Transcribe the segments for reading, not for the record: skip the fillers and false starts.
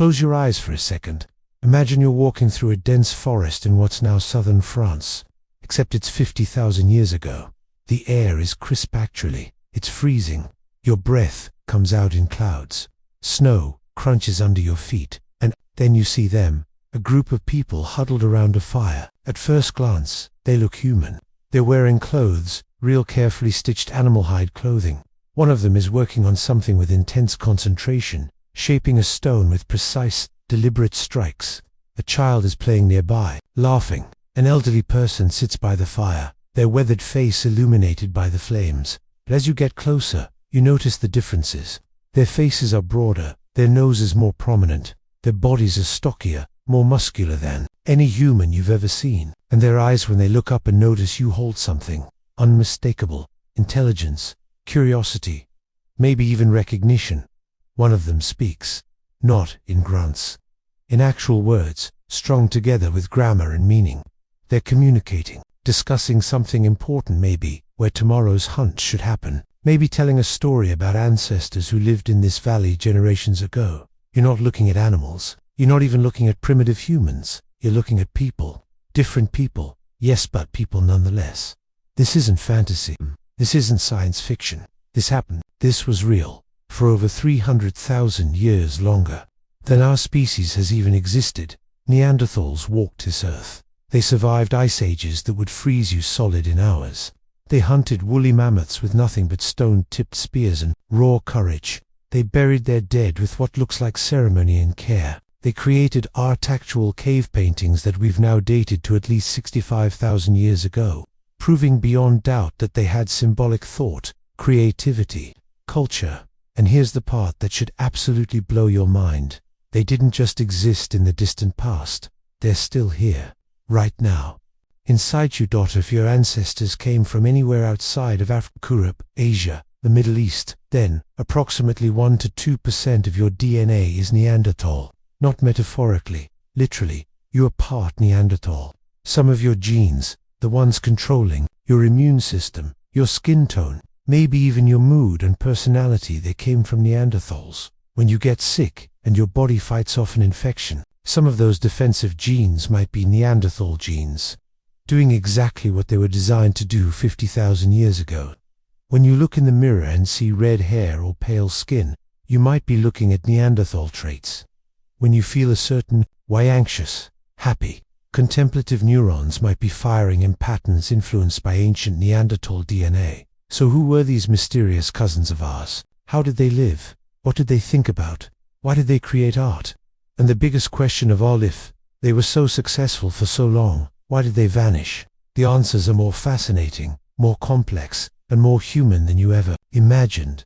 Close your eyes for a second. Imagine you're walking through a dense forest in what's now southern France, except it's 50,000 years ago. The air is crisp actually. It's freezing. Your breath comes out in clouds. Snow crunches under your feet. And then you see them, a group of people huddled around a fire. At first glance, they look human. They're wearing clothes, real carefully stitched animal hide clothing. One of them is working on something with intense concentration, shaping a stone with precise, deliberate strikes. A child is playing nearby, laughing. An elderly person sits by the fire, their weathered face illuminated by the flames. But as you get closer, you notice the differences. Their faces are broader, their noses more prominent, their bodies are stockier, more muscular than any human you've ever seen. And their eyes, when they look up and notice you hold something, unmistakable, intelligence, curiosity, maybe even recognition. One of them speaks, not in grunts, in actual words, strung together with grammar and meaning. They're communicating, discussing something important, maybe where tomorrow's hunt should happen, maybe telling a story about ancestors who lived in this valley generations ago. You're not looking at animals. You're not even looking at primitive humans. You're looking at people. Different people, yes, but people nonetheless. This isn't fantasy. This isn't science fiction. This happened. This was real. For over 300,000 years longer than our species has even existed, Neanderthals walked this earth. They survived ice ages that would freeze you solid in hours. They hunted woolly mammoths with nothing but stone-tipped spears and raw courage. They buried their dead with what looks like ceremony and care. They created art-actual cave paintings that we've now dated to at least 65,000 years ago, proving beyond doubt that they had symbolic thought, creativity, culture. And here's the part that should absolutely blow your mind. They didn't just exist in the distant past. They're still here, right now. Inside you. If your ancestors came from anywhere outside of Africa, Europe, Asia, the Middle East, then approximately 1 to 2% of your DNA is Neanderthal. Not metaphorically, literally, you are part Neanderthal. Some of your genes, the ones controlling your immune system, your skin tone, maybe even your mood and personality, they came from Neanderthals. When you get sick and your body fights off an infection, some of those defensive genes might be Neanderthal genes, doing exactly what they were designed to do 50,000 years ago. When you look in the mirror and see red hair or pale skin, you might be looking at Neanderthal traits. When you feel a certain way, anxious, happy, contemplative, neurons might be firing in patterns influenced by ancient Neanderthal DNA. So who were these mysterious cousins of ours? How did they live? What did they think about? Why did they create art? And the biggest question of all, if they were so successful for so long, why did they vanish? The answers are more fascinating, more complex, and more human than you ever imagined.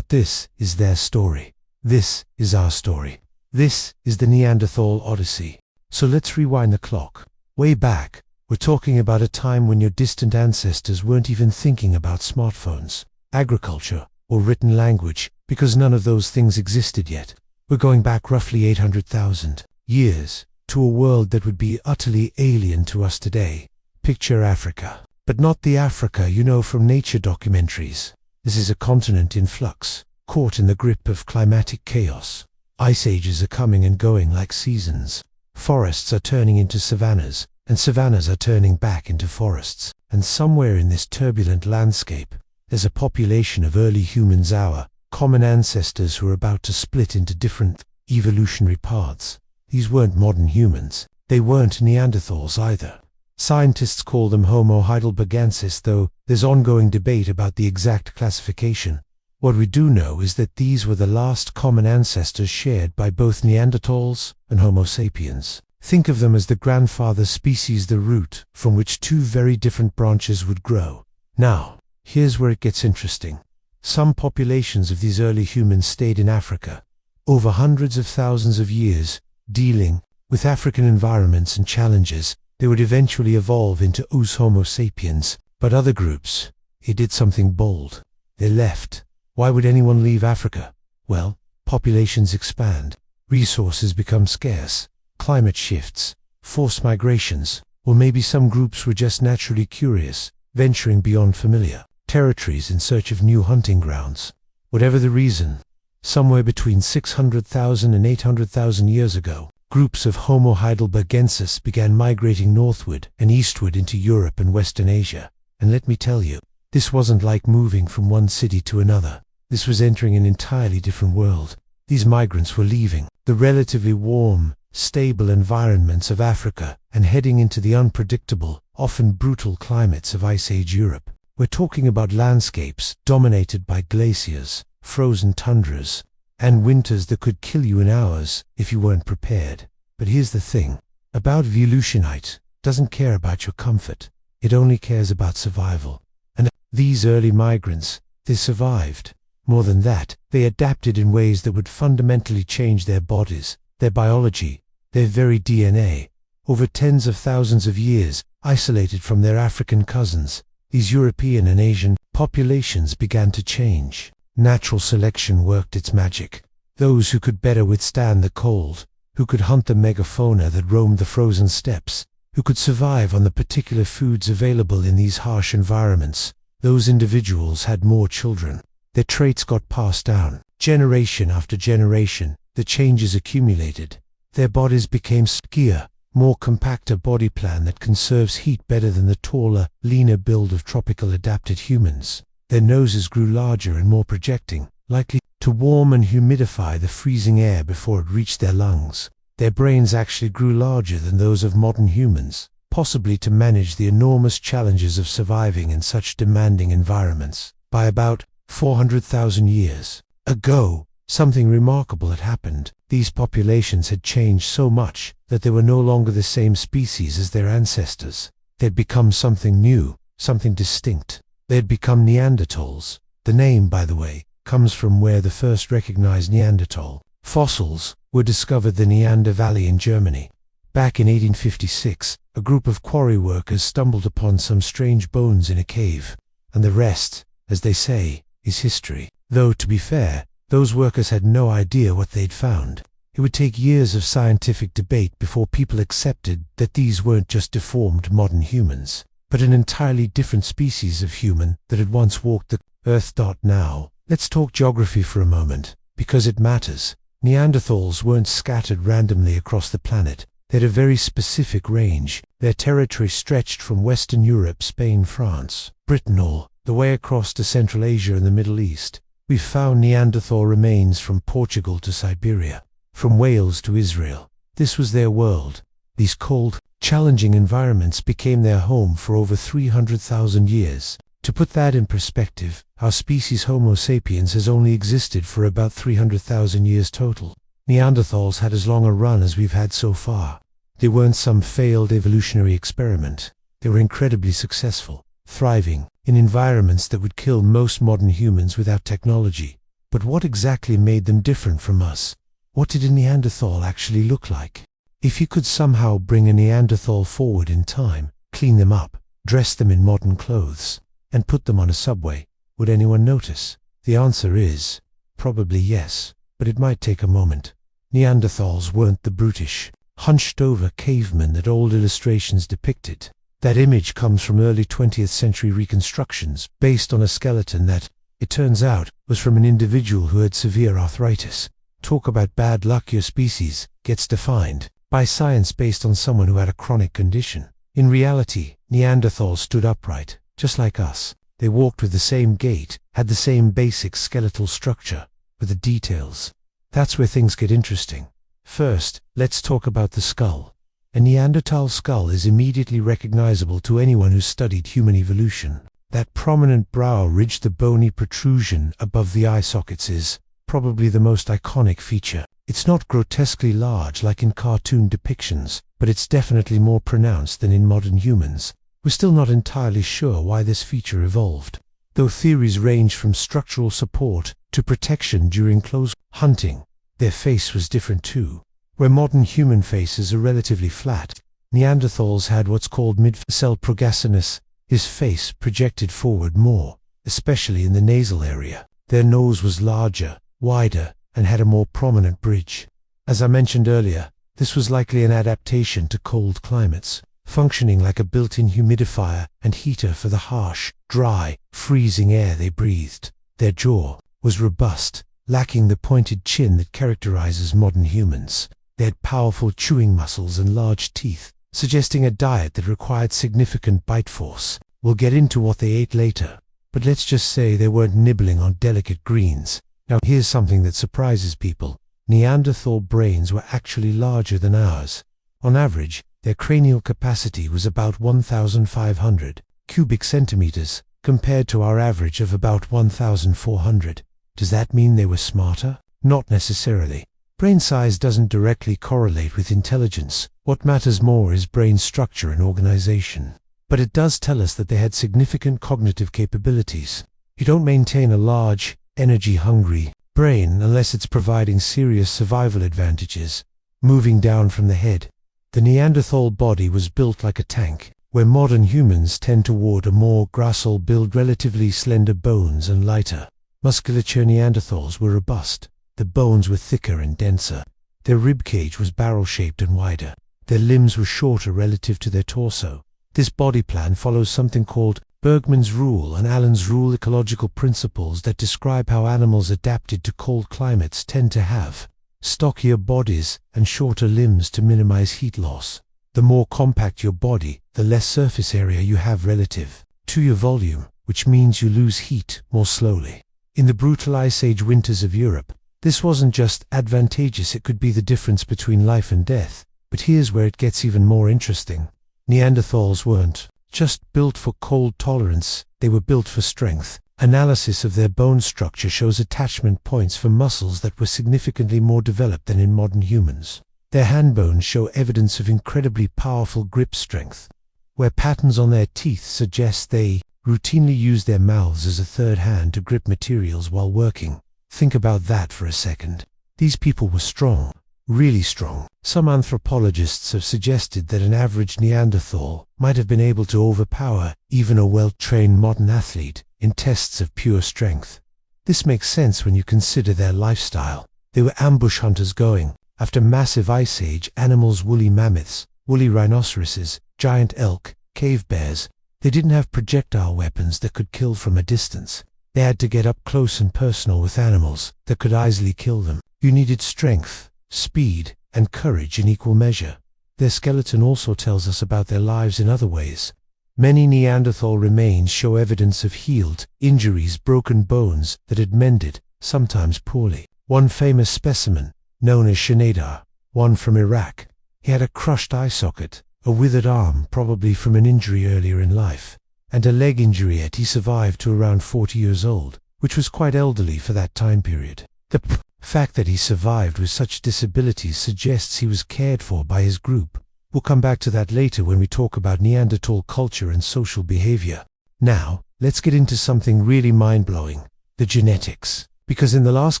This is their story. This is our story. This is the Neanderthal Odyssey. So let's rewind the clock. Way back, we're talking about a time when your distant ancestors weren't even thinking about smartphones, agriculture, or written language, because none of those things existed yet. We're going back roughly 800,000 years to a world that would be utterly alien to us today. Picture Africa. But not the Africa you know from nature documentaries. This is a continent in flux, caught in the grip of climatic chaos. Ice ages are coming and going like seasons. Forests are turning into savannas, and savannas are turning back into forests. And somewhere in this turbulent landscape, there's a population of early humans, our common ancestors, who are about to split into different evolutionary paths. These weren't modern humans. They weren't Neanderthals either. Scientists call them Homo heidelbergensis, though there's ongoing debate about the exact classification. What we do know is that these were the last common ancestors shared by both Neanderthals and Homo sapiens. Think of them as the grandfather species, the root from which two very different branches would grow. Now, here's where it gets interesting. Some populations of these early humans stayed in Africa over hundreds of thousands of years, dealing with African environments and challenges. They would eventually evolve into us Homo sapiens. But other groups, they did something bold. They left. Why would anyone leave Africa? Well, populations expand, resources become scarce, climate shifts, forced migrations, or maybe some groups were just naturally curious, venturing beyond familiar territories in search of new hunting grounds. Whatever the reason, Somewhere between 600,000 and 800,000 years ago, groups of Homo heidelbergensis began migrating northward and eastward into Europe and Western Asia. And let me tell you, this wasn't like moving from one city to another. This was entering an entirely different world. These migrants were leaving the relatively warm, stable environments of Africa and heading into the unpredictable, often brutal climates of Ice Age Europe. We're talking about landscapes dominated by glaciers, frozen tundras, and winters that could kill you in hours if you weren't prepared. But here's the thing about evolutionite: doesn't care about your comfort. It only cares about survival. And these early migrants, they survived. More than that, they adapted in ways that would fundamentally change their bodies, their biology, their very DNA. Over tens of thousands of years, isolated from their African cousins, these European and Asian populations began to change. Natural selection worked its magic. Those who could better withstand the cold, who could hunt the megafauna that roamed the frozen steppes, who could survive on the particular foods available in these harsh environments, those individuals had more children. Their traits got passed down. Generation after generation, the changes accumulated. Their bodies became skinnier, more compact, a body plan that conserves heat better than the taller, leaner build of tropical adapted humans. Their noses grew larger and more projecting, likely to warm and humidify the freezing air before it reached their lungs. Their brains actually grew larger than those of modern humans, possibly to manage the enormous challenges of surviving in such demanding environments. By about 400,000 years ago, something remarkable had happened. These populations had changed so much that they were no longer the same species as their ancestors. They had become something new, something distinct. They had become Neanderthals. The name, by the way, comes from where the first recognized Neanderthal fossils were discovered, the Neander Valley in Germany. Back in 1856, a group of quarry workers stumbled upon some strange bones in a cave, and the rest, as they say, is history. Though, to be fair, those workers had no idea what they'd found. It would take years of scientific debate before people accepted that these weren't just deformed modern humans, but an entirely different species of human that had once walked the earth. Now, let's talk geography for a moment, because it matters. Neanderthals weren't scattered randomly across the planet. They had a very specific range. Their territory stretched from Western Europe, Spain, France, Britain, all the way across to Central Asia and the Middle East. We've found Neanderthal remains from Portugal to Siberia, from Wales to Israel. This was their world. These cold, challenging environments became their home for over 300,000 years. To put that in perspective, our species Homo sapiens has only existed for about 300,000 years total. Neanderthals had as long a run as we've had so far. They weren't some failed evolutionary experiment. They were incredibly successful, thriving in environments that would kill most modern humans without technology. But what exactly made them different from us? What did a Neanderthal actually look like? If you could somehow bring a Neanderthal forward in time, clean them up, dress them in modern clothes, and put them on a subway, would anyone notice? The answer is probably yes, but it might take a moment. Neanderthals weren't the brutish, hunched-over cavemen that old illustrations depicted. That image comes from early 20th century reconstructions based on a skeleton that, it turns out, was from an individual who had severe arthritis. Talk about bad luck. Your species gets defined by science based on someone who had a chronic condition. In reality, Neanderthals stood upright, just like us. They walked with the same gait, had the same basic skeletal structure, but the details. That's where things get interesting. First, let's talk about the skull. A Neanderthal skull is immediately recognizable to anyone who's studied human evolution. That prominent brow ridge, the bony protrusion above the eye sockets, is probably the most iconic feature. It's not grotesquely large like in cartoon depictions, but it's definitely more pronounced than in modern humans. We're still not entirely sure why this feature evolved, though theories range from structural support to protection during close hunting. Their face was different too. Where modern human faces are relatively flat, Neanderthals had what's called mid-cell progasinus. His face projected forward more, especially in the nasal area. Their nose was larger, wider, and had a more prominent bridge. As I mentioned earlier, this was likely an adaptation to cold climates, functioning like a built-in humidifier and heater for the harsh, dry, freezing air they breathed. Their jaw was robust, lacking the pointed chin that characterizes modern humans. They had powerful chewing muscles and large teeth, suggesting a diet that required significant bite force. We'll get into what they ate later, but let's just say they weren't nibbling on delicate greens. Now here's something that surprises people. Neanderthal brains were actually larger than ours. On average, their cranial capacity was about 1,500 cubic centimeters, compared to our average of about 1,400. Does that mean they were smarter? Not necessarily. Brain size doesn't directly correlate with intelligence. What matters more is brain structure and organization. But it does tell us that they had significant cognitive capabilities. You don't maintain a large, energy-hungry brain unless it's providing serious survival advantages. Moving down from the head, the Neanderthal body was built like a tank, where modern humans tend toward a more gracile build, relatively slender bones and lighter musculature. Neanderthals were robust. The bones were thicker and denser. Their rib cage was barrel-shaped and wider. Their limbs were shorter relative to their torso. This body plan follows something called Bergmann's rule and Allen's rule. Ecological principles that describe how animals adapted to cold climates tend to have stockier bodies and shorter limbs to minimize heat loss. The more compact your body, the less surface area you have relative to your volume, which means you lose heat more slowly. In the brutal Ice Age winters of Europe, this wasn't just advantageous, it could be the difference between life and death. But here's where it gets even more interesting. Neanderthals weren't just built for cold tolerance, they were built for strength. Analysis of their bone structure shows attachment points for muscles that were significantly more developed than in modern humans. Their hand bones show evidence of incredibly powerful grip strength, where patterns on their teeth suggest they routinely used their mouths as a third hand to grip materials while working. Think about that for a second. These people were strong, really strong. Some anthropologists have suggested that an average Neanderthal might have been able to overpower even a well-trained modern athlete in tests of pure strength. This makes sense when you consider their lifestyle. They were ambush hunters going after massive ice age animals, woolly mammoths, woolly rhinoceroses, giant elk, cave bears. They didn't have projectile weapons that could kill from a distance. They had to get up close and personal with animals that could easily kill them. You needed strength, speed, and courage in equal measure. Their skeleton also tells us about their lives in other ways. Many Neanderthal remains show evidence of healed injuries, broken bones that had mended, sometimes poorly. One famous specimen, known as Shenadar, one from Iraq, he had a crushed eye socket, a withered arm, probably from an injury earlier in life, and a leg injury yet he survived to around 40 years old, which was quite elderly for that time period. The fact that he survived with such disabilities suggests he was cared for by his group. We'll come back to that later when we talk about Neanderthal culture and social behavior. Now, let's get into something really mind-blowing, the genetics. Because in the last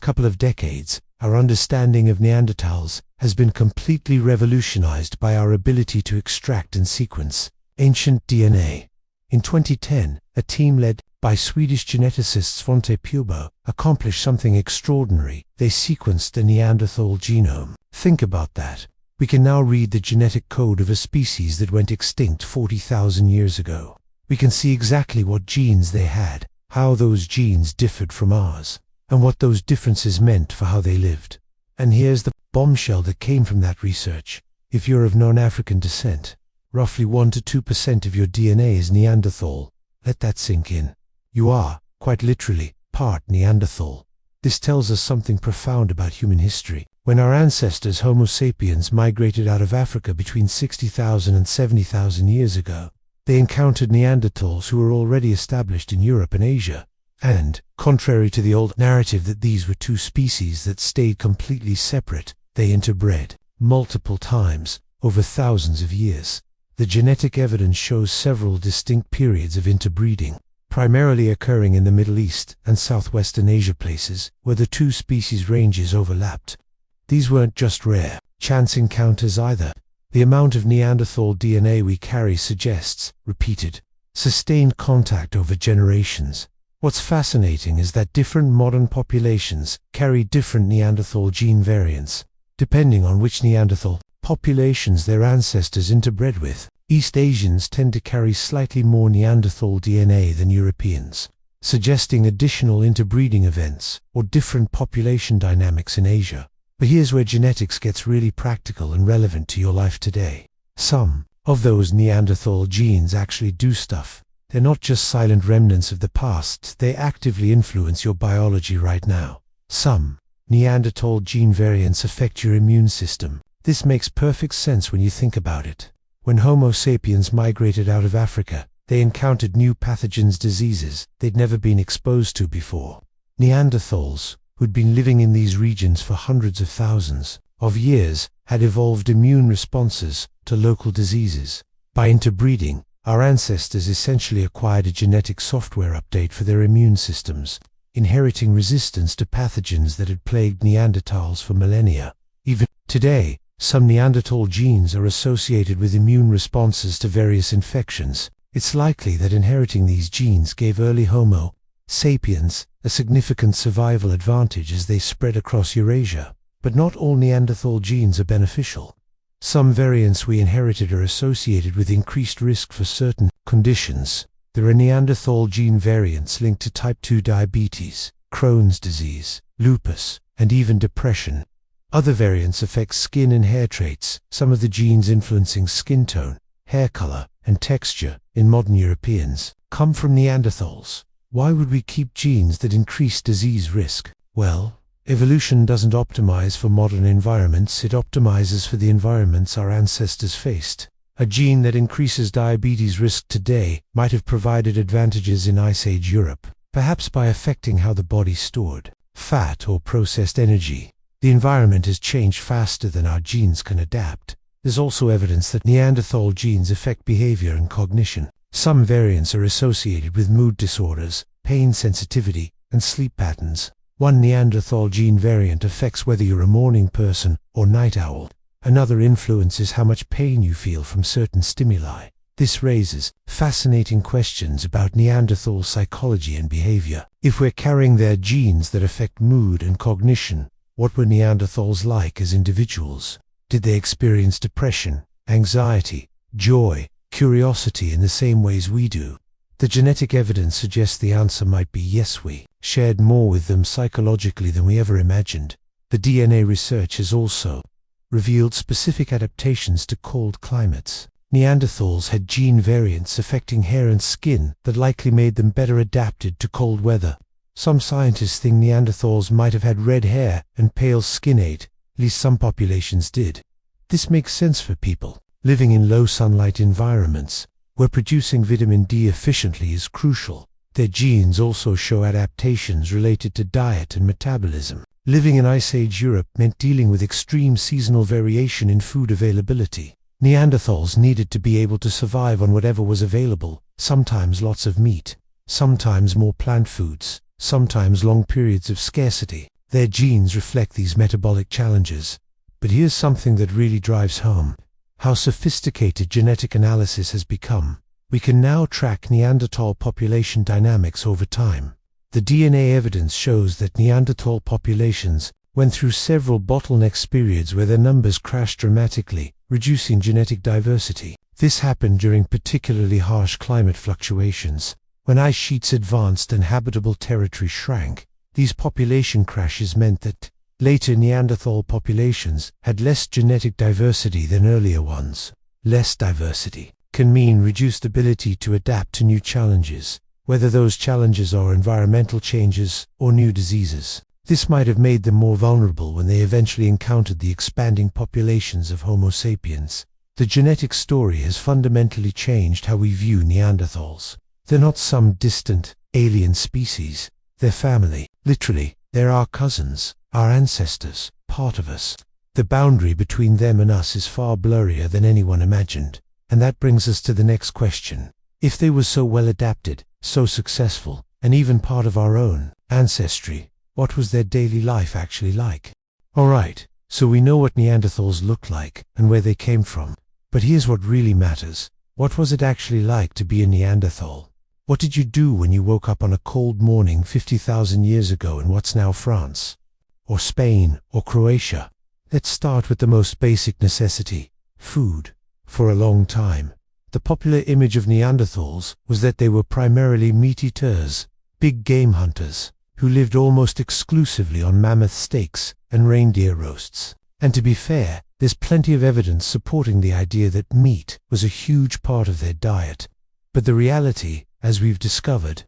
couple of decades, our understanding of Neanderthals has been completely revolutionized by our ability to extract and sequence ancient DNA. In 2010, a team led by Swedish geneticists Svante Pubo accomplished something extraordinary. They sequenced the Neanderthal genome. Think about that. We can now read the genetic code of a species that went extinct 40,000 years ago. We can see exactly what genes they had, how those genes differed from ours, and what those differences meant for how they lived. And here's the bombshell that came from that research. If you're of non-African descent, roughly 1 to 2% of your DNA is Neanderthal. Let that sink in. You are, quite literally, part Neanderthal. This tells us something profound about human history. When our ancestors Homo sapiens migrated out of Africa between 60,000 and 70,000 years ago, they encountered Neanderthals who were already established in Europe and Asia. And, contrary to the old narrative that these were two species that stayed completely separate, they interbred multiple times over thousands of years. The genetic evidence shows several distinct periods of interbreeding, primarily occurring in the Middle East and Southwestern Asia, places where the two species ranges overlapped. These weren't just rare chance encounters either. The amount of Neanderthal DNA we carry suggests repeated, sustained contact over generations. What's fascinating is that different modern populations carry different Neanderthal gene variants, depending on which Neanderthal populations their ancestors interbred with. East Asians tend to carry slightly more Neanderthal DNA than Europeans. suggesting additional interbreeding events or different population dynamics in Asia. But here's where genetics gets really practical and relevant to your life today. Some of those Neanderthal genes actually do stuff. They're not just silent remnants of the past, they actively influence your biology right now. Some Neanderthal gene variants affect your immune system. This makes perfect sense when you think about it. When Homo sapiens migrated out of Africa, they encountered new pathogens, diseases they'd never been exposed to before. Neanderthals, who'd been living in these regions for hundreds of thousands of years, had evolved immune responses to local diseases. By interbreeding, our ancestors essentially acquired a genetic software update for their immune systems, inheriting resistance to pathogens that had plagued Neanderthals for millennia. Even today, some Neanderthal genes are associated with immune responses to various infections. It's likely that inheriting these genes gave early Homo sapiens a significant survival advantage as they spread across Eurasia. But not all Neanderthal genes are beneficial. Some variants we inherited are associated with increased risk for certain conditions. There are Neanderthal gene variants linked to type 2 diabetes, Crohn's disease, lupus, and even depression. Other variants affect skin and hair traits, some of the genes influencing skin tone, hair color, and texture in modern Europeans come from Neanderthals. Why would we keep genes that increase disease risk? Well, evolution doesn't optimize for modern environments, it optimizes for the environments our ancestors faced. A gene that increases diabetes risk today might have provided advantages in Ice Age Europe, perhaps by affecting how the body stored fat or processed energy. The environment has changed faster than our genes can adapt. There's also evidence that Neanderthal genes affect behavior and cognition. Some variants are associated with mood disorders, pain sensitivity, and sleep patterns. One Neanderthal gene variant affects whether you're a morning person or night owl. Another influences how much pain you feel from certain stimuli. This raises fascinating questions about Neanderthal psychology and behavior. If we're carrying their genes that affect mood and cognition, what were Neanderthals like as individuals? Did they experience depression, anxiety, joy, curiosity in the same ways we do? The genetic evidence suggests the answer might be yes. We shared more with them psychologically than we ever imagined. The DNA research has also revealed specific adaptations to cold climates. Neanderthals had gene variants affecting hair and skin that likely made them better adapted to cold weather. Some scientists think Neanderthals might have had red hair and pale skin. At least some populations did. This makes sense for people living in low sunlight environments, where producing vitamin D efficiently is crucial. Their genes also show adaptations related to diet and metabolism. Living in Ice Age Europe meant dealing with extreme seasonal variation in food availability. Neanderthals needed to be able to survive on whatever was available, sometimes lots of meat, sometimes more plant foods, sometimes long periods of scarcity. Their genes reflect these metabolic challenges. But here's something that really drives home how sophisticated genetic analysis has become. We can now track Neanderthal population dynamics over time. The DNA evidence shows that Neanderthal populations went through several bottleneck periods where their numbers crashed dramatically, reducing genetic diversity. This happened during particularly harsh climate fluctuations. When ice sheets advanced and habitable territory shrank, these population crashes meant that later Neanderthal populations had less genetic diversity than earlier ones. Less diversity can mean reduced ability to adapt to new challenges, whether those challenges are environmental changes or new diseases. This might have made them more vulnerable when they eventually encountered the expanding populations of Homo sapiens. The genetic story has fundamentally changed how we view Neanderthals. They're not some distant, alien species. They're family. Literally, they're our cousins, our ancestors, part of us. The boundary between them and us is far blurrier than anyone imagined. And that brings us to the next question. If they were so well adapted, so successful, and even part of our own ancestry, what was their daily life actually like? Alright, so we know what Neanderthals looked like and where they came from. But here's what really matters. What was it actually like to be a Neanderthal? What did you do when you woke up on a cold morning 50,000 years ago in what's now France? Or Spain, or Croatia? Let's start with the most basic necessity, food. For a long time, the popular image of Neanderthals was that they were primarily meat eaters. big game hunters, who lived almost exclusively on mammoth steaks and reindeer roasts. And to be fair, there's plenty of evidence supporting the idea that meat was a huge part of their diet. But the reality, as we've discovered,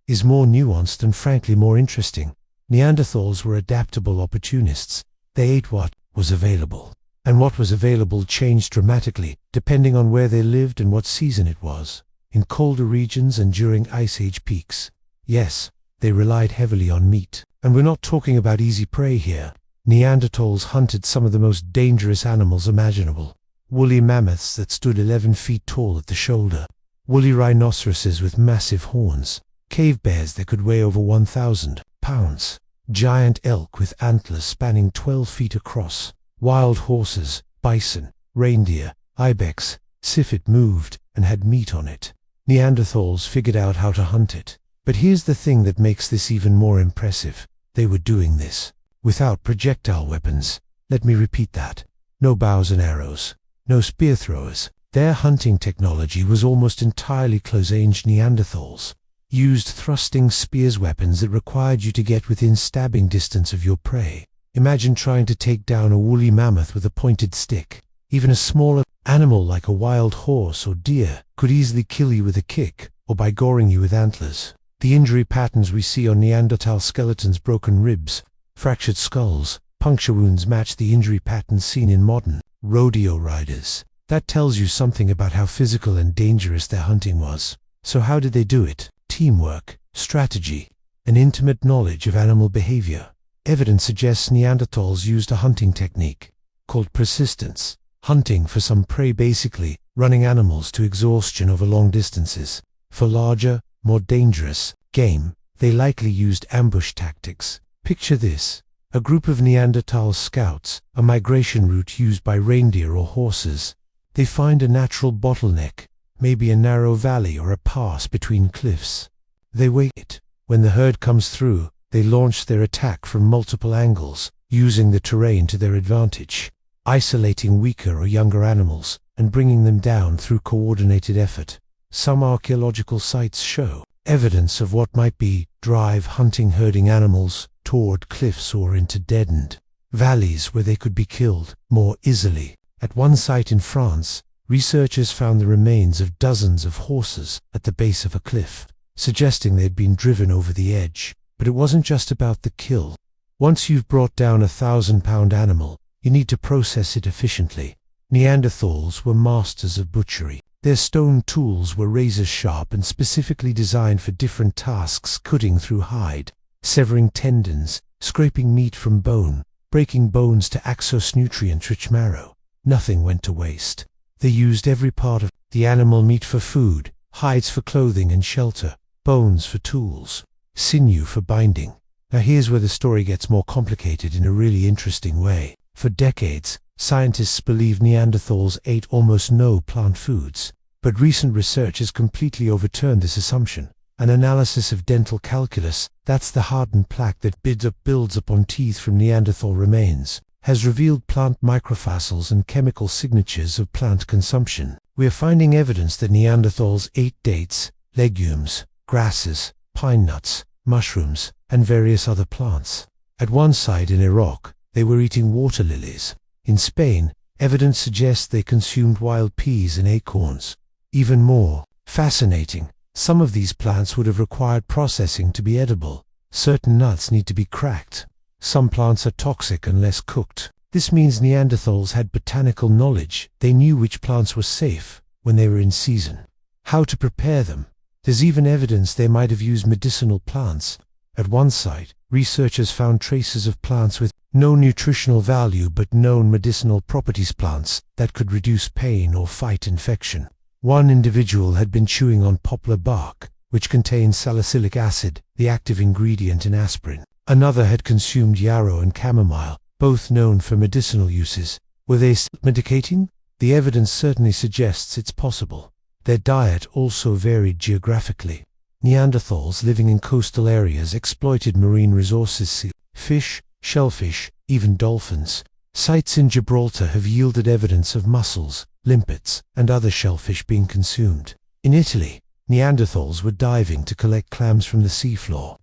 is more nuanced and frankly more interesting. Neanderthals were adaptable opportunists. They ate what was available. And what was available changed dramatically, depending on where they lived and what season it was. In colder regions and during Ice Age peaks, yes, they relied heavily on meat. And we're not talking about easy prey here. Neanderthals hunted some of the most dangerous animals imaginable. Woolly mammoths that stood 11 feet tall at the shoulder. Woolly rhinoceroses with massive horns. Cave bears that could weigh over 1,000 pounds. Giant elk with antlers spanning 12 feet across. Wild horses, bison, reindeer, ibex, if it moved and had meat on it. Neanderthals figured out how to hunt it. But here's the thing that makes this even more impressive. They were doing this without projectile weapons. Let me repeat that. No bows and arrows. No spear throwers. Their hunting technology was almost entirely close-range. Neanderthals used thrusting spears, weapons that required you to get within stabbing distance of your prey. Imagine trying to take down a woolly mammoth with a pointed stick. Even a smaller animal like a wild horse or deer could easily kill you with a kick or by goring you with antlers. The injury patterns we see on Neanderthal skeletons, broken ribs, fractured skulls, puncture wounds, match the injury patterns seen in modern rodeo riders. That tells you something about how physical and dangerous their hunting was. So how did they do it? Teamwork, strategy, and intimate knowledge of animal behavior. Evidence suggests Neanderthals used a hunting technique called persistence, hunting for some prey, basically running animals to exhaustion over long distances. For larger, more dangerous game, they likely used ambush tactics. Picture this: a group of Neanderthal scouts, a migration route used by reindeer or horses. They find a natural bottleneck, maybe a narrow valley or a pass between cliffs. They wait. When the herd comes through, they launch their attack from multiple angles, using the terrain to their advantage, isolating weaker or younger animals and bringing them down through coordinated effort. Some archaeological sites show evidence of what might be drive hunting, herding animals toward cliffs or into deadened valleys where they could be killed more easily. At one site in France, researchers found the remains of dozens of horses at the base of a cliff, suggesting they'd been driven over the edge. But it wasn't just about the kill. Once you've brought down a 1,000-pound animal, you need to process it efficiently. Neanderthals were masters of butchery. Their stone tools were razor-sharp and specifically designed for different tasks: cutting through hide, severing tendons, scraping meat from bone, breaking bones to access nutrient-rich marrow. Nothing went to waste. They used every part of the animal: meat for food, hides for clothing and shelter, bones for tools, sinew for binding. Now here's where the story gets more complicated in a really interesting way. For decades, scientists believed Neanderthals ate almost no plant foods. But recent research has completely overturned this assumption. An analysis of dental calculus, that's the hardened plaque that builds upon teeth from Neanderthal remains, has revealed plant microfossils and chemical signatures of plant consumption. We are finding evidence that Neanderthals ate dates, legumes, grasses, pine nuts, mushrooms, and various other plants. At one site in Iraq, they were eating water lilies. In Spain, evidence suggests they consumed wild peas and acorns. Even more fascinating, some of these plants would have required processing to be edible. Certain nuts need to be cracked. Some plants are toxic unless cooked. This means Neanderthals had botanical knowledge. They knew which plants were safe when they were in season, how to prepare them. There's even evidence they might have used medicinal plants. At one site, researchers found traces of plants with no nutritional value but known medicinal properties, plants that could reduce pain or fight infection. One individual had been chewing on poplar bark, which contains salicylic acid, the active ingredient in aspirin. Another had consumed yarrow and chamomile, both known for medicinal uses. Were they self-medicating? The evidence certainly suggests it's possible. Their diet also varied geographically. Neanderthals living in coastal areas exploited marine resources: fish, shellfish, even dolphins. Sites in Gibraltar have yielded evidence of mussels, limpets, and other shellfish being consumed. In Italy, Neanderthals were diving to collect clams from the seafloor.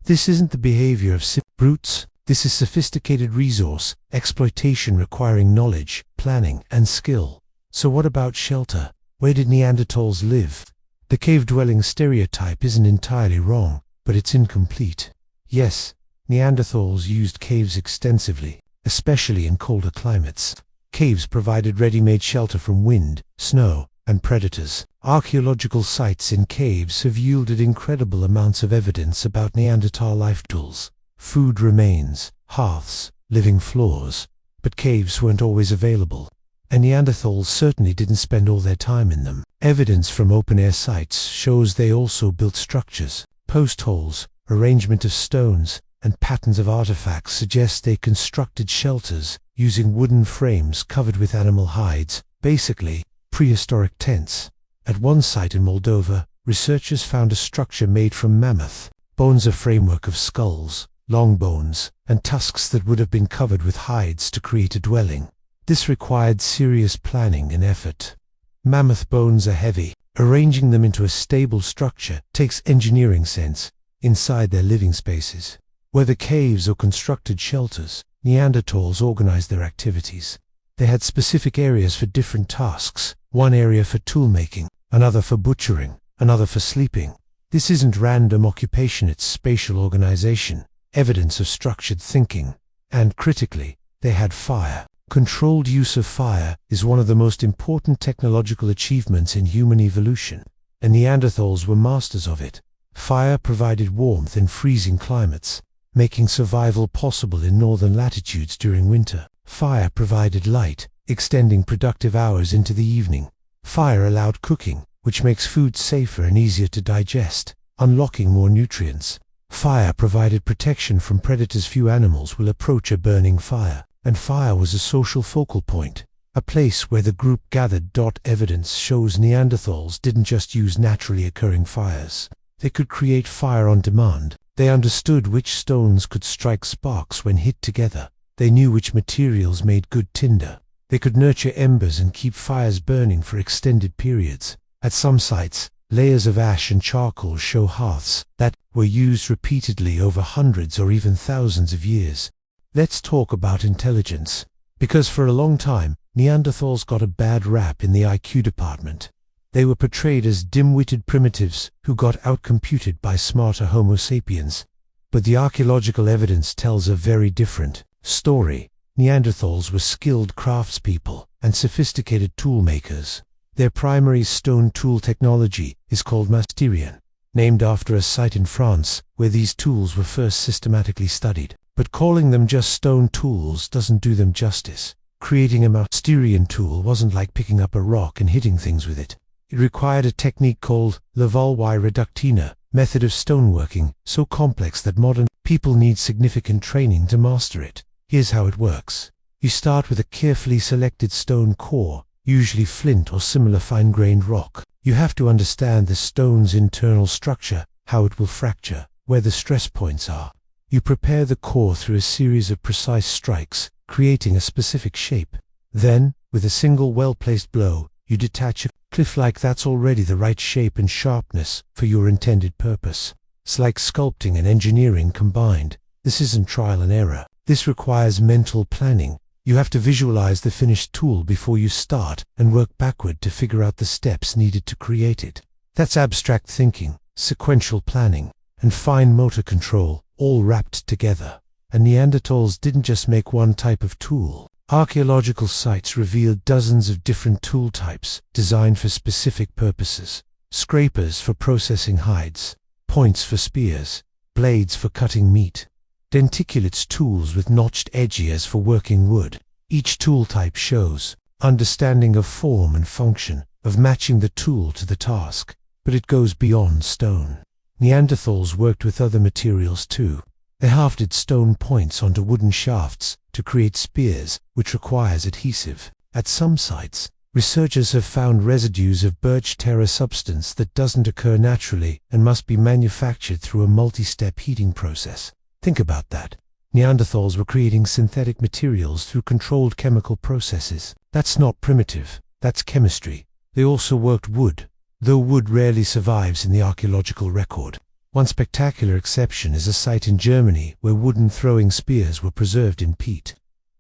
This isn't the behavior of brutes. This is sophisticated resource exploitation requiring knowledge, planning, and skill. So what about shelter? Where did Neanderthals live? The cave-dwelling stereotype isn't entirely wrong, but it's incomplete. Yes, Neanderthals used caves extensively, especially in colder climates. Caves provided ready-made shelter from wind, snow, and predators. Archaeological sites in caves have yielded incredible amounts of evidence about Neanderthal life tools, food remains, hearths, living floors. But caves weren't always available, and Neanderthals certainly didn't spend all their time in them. Evidence from open-air sites shows they also built structures. Post holes, arrangement of stones, and patterns of artifacts suggest they constructed shelters using wooden frames covered with animal hides, basically prehistoric tents. At one site in Moldova, researchers found a structure made from mammoth bones, a framework of skulls, long bones, and tusks that would have been covered with hides to create a dwelling. This required serious planning and effort. Mammoth bones are heavy. Arranging them into a stable structure takes engineering sense inside their living spaces. Whether caves or constructed shelters, Neanderthals organized their activities. They had specific areas for different tasks, one area for tool-making, another for butchering, another for sleeping. This isn't random occupation, it's spatial organization, evidence of structured thinking. And critically, they had fire. Controlled use of fire is one of the most important technological achievements in human evolution, and Neanderthals were masters of it. Fire provided warmth in freezing climates, making survival possible in northern latitudes during winter. Fire provided light, extending productive hours into the evening. Fire allowed cooking, which makes food safer and easier to digest, unlocking more nutrients. Fire provided protection from predators. Few animals will approach a burning fire. And fire was a social focal point, a place where the group gathered. Evidence shows Neanderthals didn't just use naturally occurring fires. They could create fire on demand. They understood which stones could strike sparks when hit together. They knew which materials made good tinder. They could nurture embers and keep fires burning for extended periods. At some sites, layers of ash and charcoal show hearths that were used repeatedly over hundreds or even thousands of years. Let's talk about intelligence, because for a long time, Neanderthals got a bad rap in the IQ department. They were portrayed as dim-witted primitives who got outcomputed by smarter Homo sapiens. But the archaeological evidence tells a very different story. Neanderthals were skilled craftspeople and sophisticated tool makers. Their primary stone tool technology is called masterion, named after a site in France where these tools were first systematically studied. But calling them just stone tools doesn't do them justice. Creating a masterion tool wasn't like picking up a rock and hitting things with it. It required a technique called Levallois reductina, method of stoneworking, so complex that modern people need significant training to master it. Here's how it works. You start with a carefully selected stone core, usually flint or similar fine-grained rock. You have to understand the stone's internal structure, how it will fracture, where the stress points are. You prepare the core through a series of precise strikes, creating a specific shape. Then, with a single well-placed blow, you detach a cliff like that's already the right shape and sharpness for your intended purpose. It's like sculpting and engineering combined. This isn't trial and error. This requires mental planning. You have to visualize the finished tool before you start and work backward to figure out the steps needed to create it. That's abstract thinking, sequential planning, and fine motor control, all wrapped together. And Neanderthals didn't just make one type of tool. Archaeological sites revealed dozens of different tool types designed for specific purposes. Scrapers for processing hides, points for spears, blades for cutting meat, denticulates, tools with notched edges for working wood. Each tool type shows understanding of form and function, of matching the tool to the task. But it goes beyond stone. Neanderthals worked with other materials too. They hafted stone points onto wooden shafts to create spears, which requires adhesive. At some sites, researchers have found residues of birch terra substance that doesn't occur naturally and must be manufactured through a multi-step heating process. Think about that. Neanderthals were creating synthetic materials through controlled chemical processes. That's not primitive, that's chemistry. They also worked wood. though wood rarely survives in the archaeological record. One spectacular exception is a site in Germany where wooden throwing spears were preserved in peat.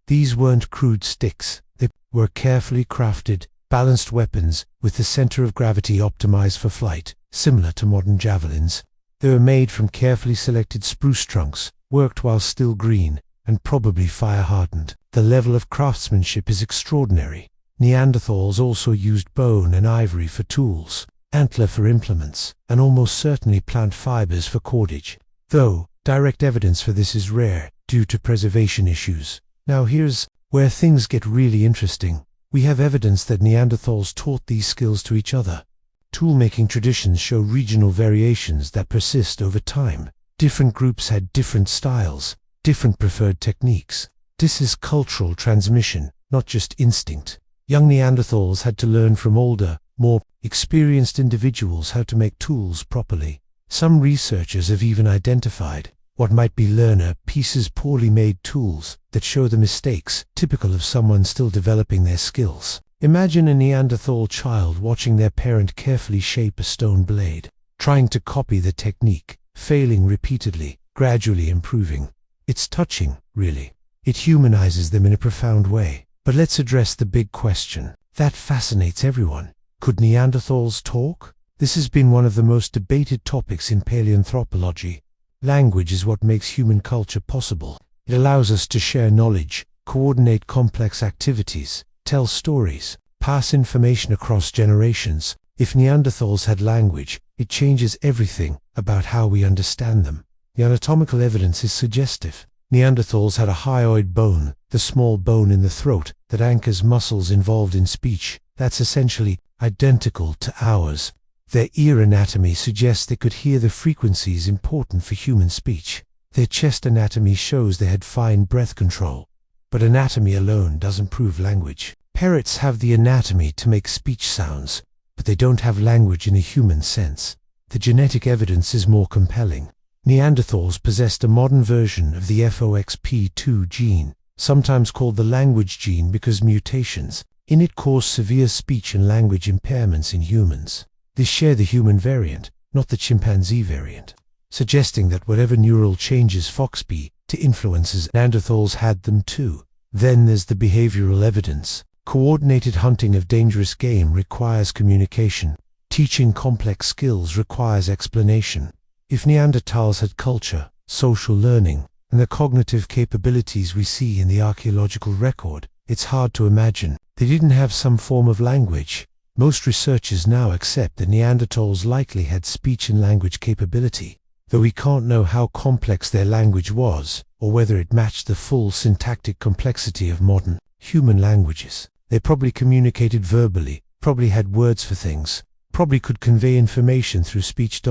These weren't crude sticks, they were carefully crafted, balanced weapons with the center of gravity optimized for flight, similar to modern javelins. They were made from carefully selected spruce trunks, worked while still green, and probably fire-hardened. The level of craftsmanship is extraordinary. Neanderthals also used bone and ivory for tools, antler for implements, and almost certainly plant fibers for cordage, though direct evidence for this is rare due to preservation issues. Now here's where things get really interesting. We have evidence that Neanderthals taught these skills to each other. Toolmaking traditions show regional variations that persist over time. Different groups had different styles, different preferred techniques. This is cultural transmission, not just instinct. Young Neanderthals had to learn from older, more experienced individuals how to make tools properly. Some researchers have even identified what might be learner pieces, poorly made tools that show the mistakes typical of someone still developing their skills. Imagine a Neanderthal child watching their parent carefully shape a stone blade, trying to copy the technique, failing repeatedly, gradually improving. It's touching, really. It humanizes them in a profound way. But let's address the big question that fascinates everyone. Could Neanderthals talk? This has been one of the most debated topics in paleoanthropology. Language is what makes human culture possible. It allows us to share knowledge, coordinate complex activities, tell stories, pass information across generations. If Neanderthals had language, it changes everything about how we understand them. The anatomical evidence is suggestive. Neanderthals had a hyoid bone, the small bone in the throat that anchors muscles involved in speech. That's essentially identical to ours. Their ear anatomy suggests they could hear the frequencies important for human speech. Their chest anatomy shows they had fine breath control. But anatomy alone doesn't prove language. Parrots have the anatomy to make speech sounds, but they don't have language in a human sense. The genetic evidence is more compelling. Neanderthals possessed a modern version of the FOXP2 gene, sometimes called the language gene because mutations in it cause severe speech and language impairments in humans. They share the human variant, not the chimpanzee variant, suggesting that whatever neural changes FOXP to influences Neanderthals had them too. Then there's the behavioral evidence. Coordinated hunting of dangerous game requires communication. Teaching complex skills requires explanation. If Neanderthals had culture, social learning, and the cognitive capabilities we see in the archaeological record, it's hard to imagine they didn't have some form of language. Most researchers now accept that Neanderthals likely had speech and language capability, though we can't know how complex their language was, or whether it matched the full syntactic complexity of modern human languages. They probably communicated verbally, probably had words for things, probably could convey information through speech.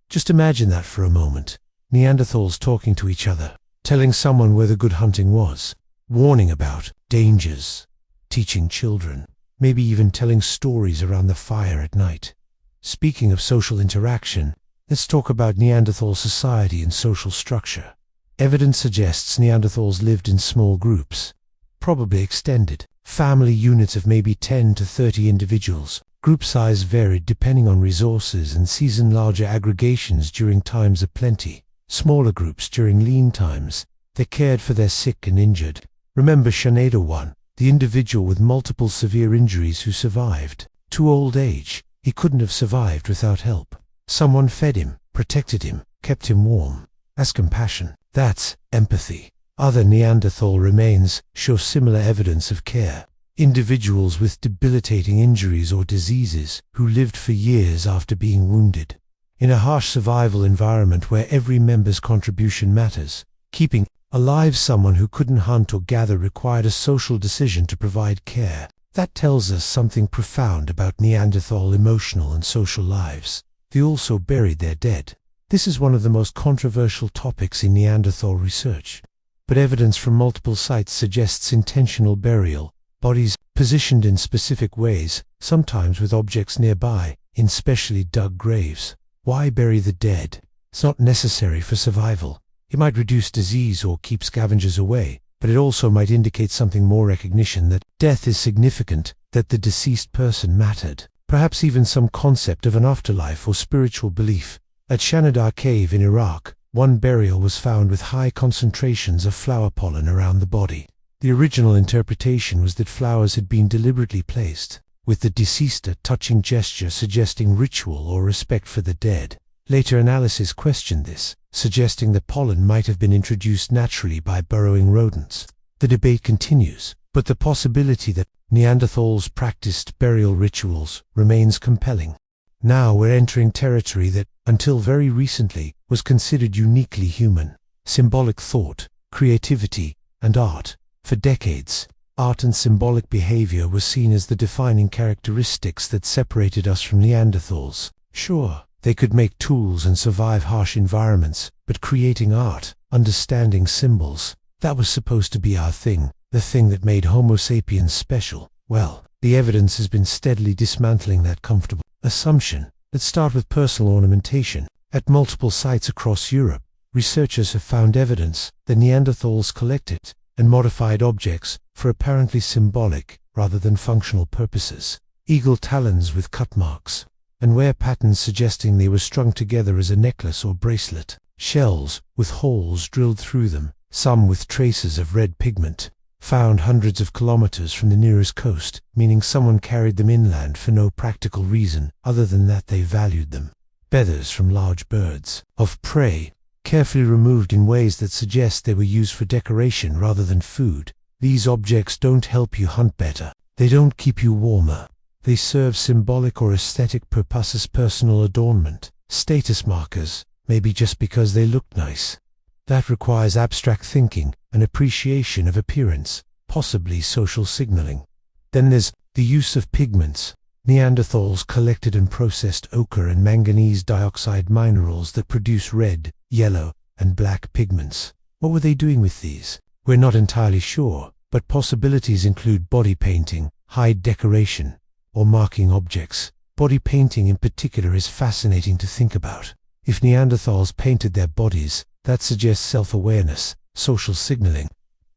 Just imagine that for a moment. Neanderthals talking to each other, telling someone where the good hunting was, warning about dangers, teaching children, maybe even telling stories around the fire at night. Speaking of social interaction, let's talk about Neanderthal society and social structure. Evidence suggests Neanderthals lived in small groups, probably extended family units of maybe 10 to 30 individuals. Group size varied depending on resources and season, larger aggregations during times of plenty, smaller groups during lean times. They cared for their sick and injured. Remember Schneider 1, the individual with multiple severe injuries who survived. To old age, he couldn't have survived without help. Someone fed him, protected him, kept him warm. That's compassion. That's empathy. Other Neanderthal remains show similar evidence of care. Individuals with debilitating injuries or diseases who lived for years after being wounded. In a harsh survival environment where every member's contribution matters, keeping alive someone who couldn't hunt or gather required a social decision to provide care. That tells us something profound about Neanderthal emotional and social lives. They also buried their dead. This is one of the most controversial topics in Neanderthal research, but evidence from multiple sites suggests intentional burial. Bodies positioned in specific ways, sometimes with objects nearby, in specially dug graves. Why bury the dead? It's not necessary for survival. It might reduce disease or keep scavengers away, but it also might indicate something more: recognition that death is significant, that the deceased person mattered. perhaps even some concept of an afterlife or spiritual belief. At Shanidar Cave in Iraq, one burial was found with high concentrations of flower pollen around the body. The original interpretation was that flowers had been deliberately placed, with the deceased a touching gesture suggesting ritual or respect for the dead. Later analysis questioned this, suggesting that pollen might have been introduced naturally by burrowing rodents. The debate continues, but the possibility that Neanderthals practiced burial rituals remains compelling. Now we're entering territory that, until very recently, was considered uniquely human. Symbolic thought, creativity, and art. For decades, art and symbolic behavior were seen as the defining characteristics that separated us from Neanderthals. Sure, they could make tools and survive harsh environments, but creating art, understanding symbols, that was supposed to be our thing, the thing that made Homo sapiens special. Well, the evidence has been steadily dismantling that comfortable assumption. Let's start with personal ornamentation. At multiple sites across Europe, researchers have found evidence that Neanderthals collected and modified objects for apparently symbolic rather than functional purposes. Eagle talons with cut marks, and wear patterns suggesting they were strung together as a necklace or bracelet. Shells with holes drilled through them, some with traces of red pigment, found hundreds of kilometers from the nearest coast, meaning someone carried them inland for no practical reason other than that they valued them. Feathers from large birds of prey, carefully removed in ways that suggest they were used for decoration rather than food. These objects don't help you hunt better. They don't keep you warmer. They serve symbolic or aesthetic purposes, personal adornment, status markers, maybe just because they look nice. That requires abstract thinking, an appreciation of appearance, possibly social signaling. Then there's the use of pigments. Neanderthals collected and processed ochre and manganese dioxide minerals that produce red, yellow, and black pigments. What were they doing with these? We're not entirely sure, but possibilities include body painting, hide decoration, or marking objects. Body painting in particular is fascinating to think about. If Neanderthals painted their bodies, that suggests self-awareness, social signaling,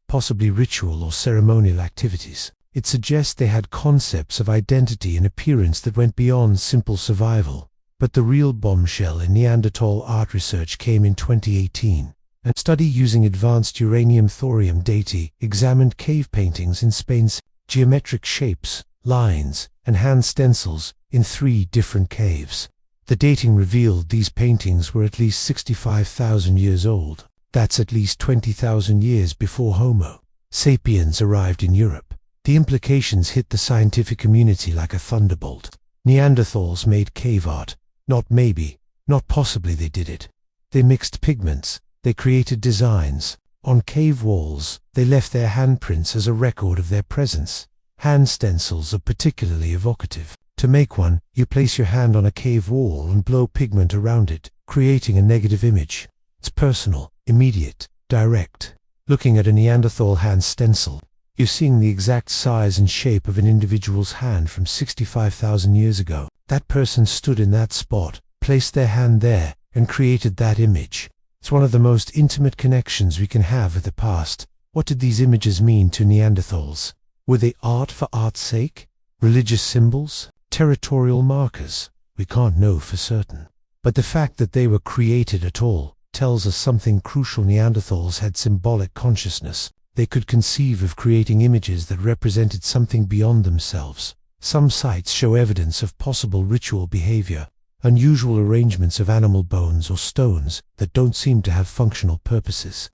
possibly ritual or ceremonial activities. It suggests they had concepts of identity and appearance that went beyond simple survival. But the real bombshell in Neanderthal art research came in 2018. A study using advanced uranium-thorium dating examined cave paintings in Spain's geometric shapes, lines, and hand stencils in 3 different caves. The dating revealed these paintings were at least 65,000 years old. That's at least 20,000 years before Homo sapiens arrived in Europe. The implications hit the scientific community like a thunderbolt. Neanderthals made cave art. Not maybe, not possibly they did it. They mixed pigments, they created designs. On cave walls, they left their handprints as a record of their presence. Hand stencils are particularly evocative. To make one, you place your hand on a cave wall and blow pigment around it, creating a negative image. It's personal, immediate, direct. Looking at a Neanderthal hand stencil, you're seeing the exact size and shape of an individual's hand from 65,000 years ago. That person stood in that spot, placed their hand there, and created that image. It's one of the most intimate connections we can have with the past. What did these images mean to Neanderthals? Were they art for art's sake? Religious symbols? Territorial markers? We can't know for certain. But the fact that they were created at all tells us something crucial. Neanderthals had symbolic consciousness. They could conceive of creating images that represented something beyond themselves. Some sites show evidence of possible ritual behavior, unusual arrangements of animal bones or stones that don't seem to have functional purposes.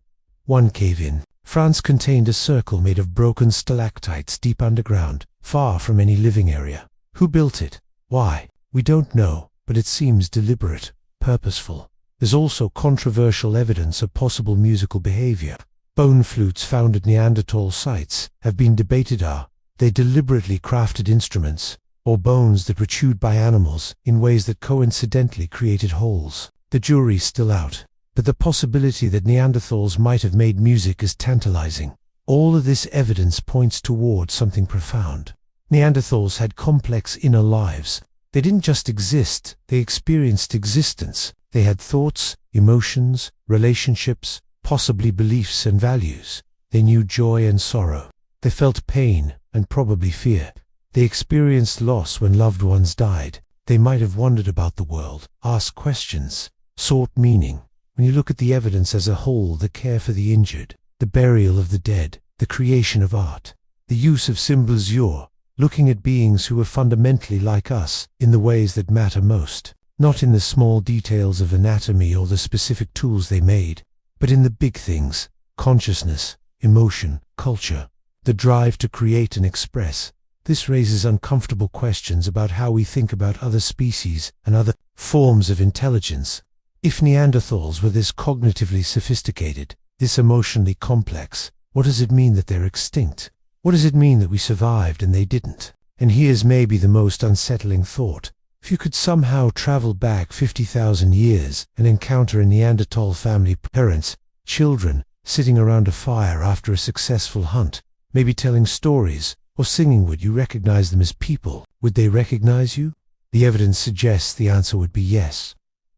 One cave in France contained a circle made of broken stalactites deep underground, far from any living area. Who built it? Why? We don't know, but it seems deliberate, purposeful. There's also controversial evidence of possible musical behavior. Bone flutes found at Neanderthal sites have been debated. Are they deliberately crafted instruments, or bones that were chewed by animals in ways that coincidentally created holes? The jury's still out, but the possibility that Neanderthals might have made music is tantalizing. All of this evidence points toward something profound. Neanderthals had complex inner lives. They didn't just exist, they experienced existence. They had thoughts, emotions, relationships, possibly beliefs and values. They knew joy and sorrow. They felt pain and probably fear. They experienced loss when loved ones died. They might have wondered about the world, asked questions, sought meaning. When you look at the evidence as a whole, the care for the injured, the burial of the dead, the creation of art, the use of symbols, you're looking at beings who were fundamentally like us in the ways that matter most, not in the small details of anatomy or the specific tools they made, but in the big things: consciousness, emotion, culture, the drive to create and express. This raises uncomfortable questions about how we think about other species and other forms of intelligence. If Neanderthals were this cognitively sophisticated, this emotionally complex, what does it mean that they're extinct? What does it mean that we survived and they didn't? And here's maybe the most unsettling thought. If you could somehow travel back 50,000 years and encounter a Neanderthal family, parents, children, sitting around a fire after a successful hunt, maybe telling stories or singing, would you recognize them as people? Would they recognize you? The evidence suggests the answer would be yes.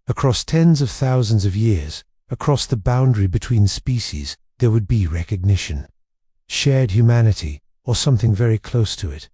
Across tens of thousands of years, across the boundary between species, there would be recognition, shared humanity, or something very close to it.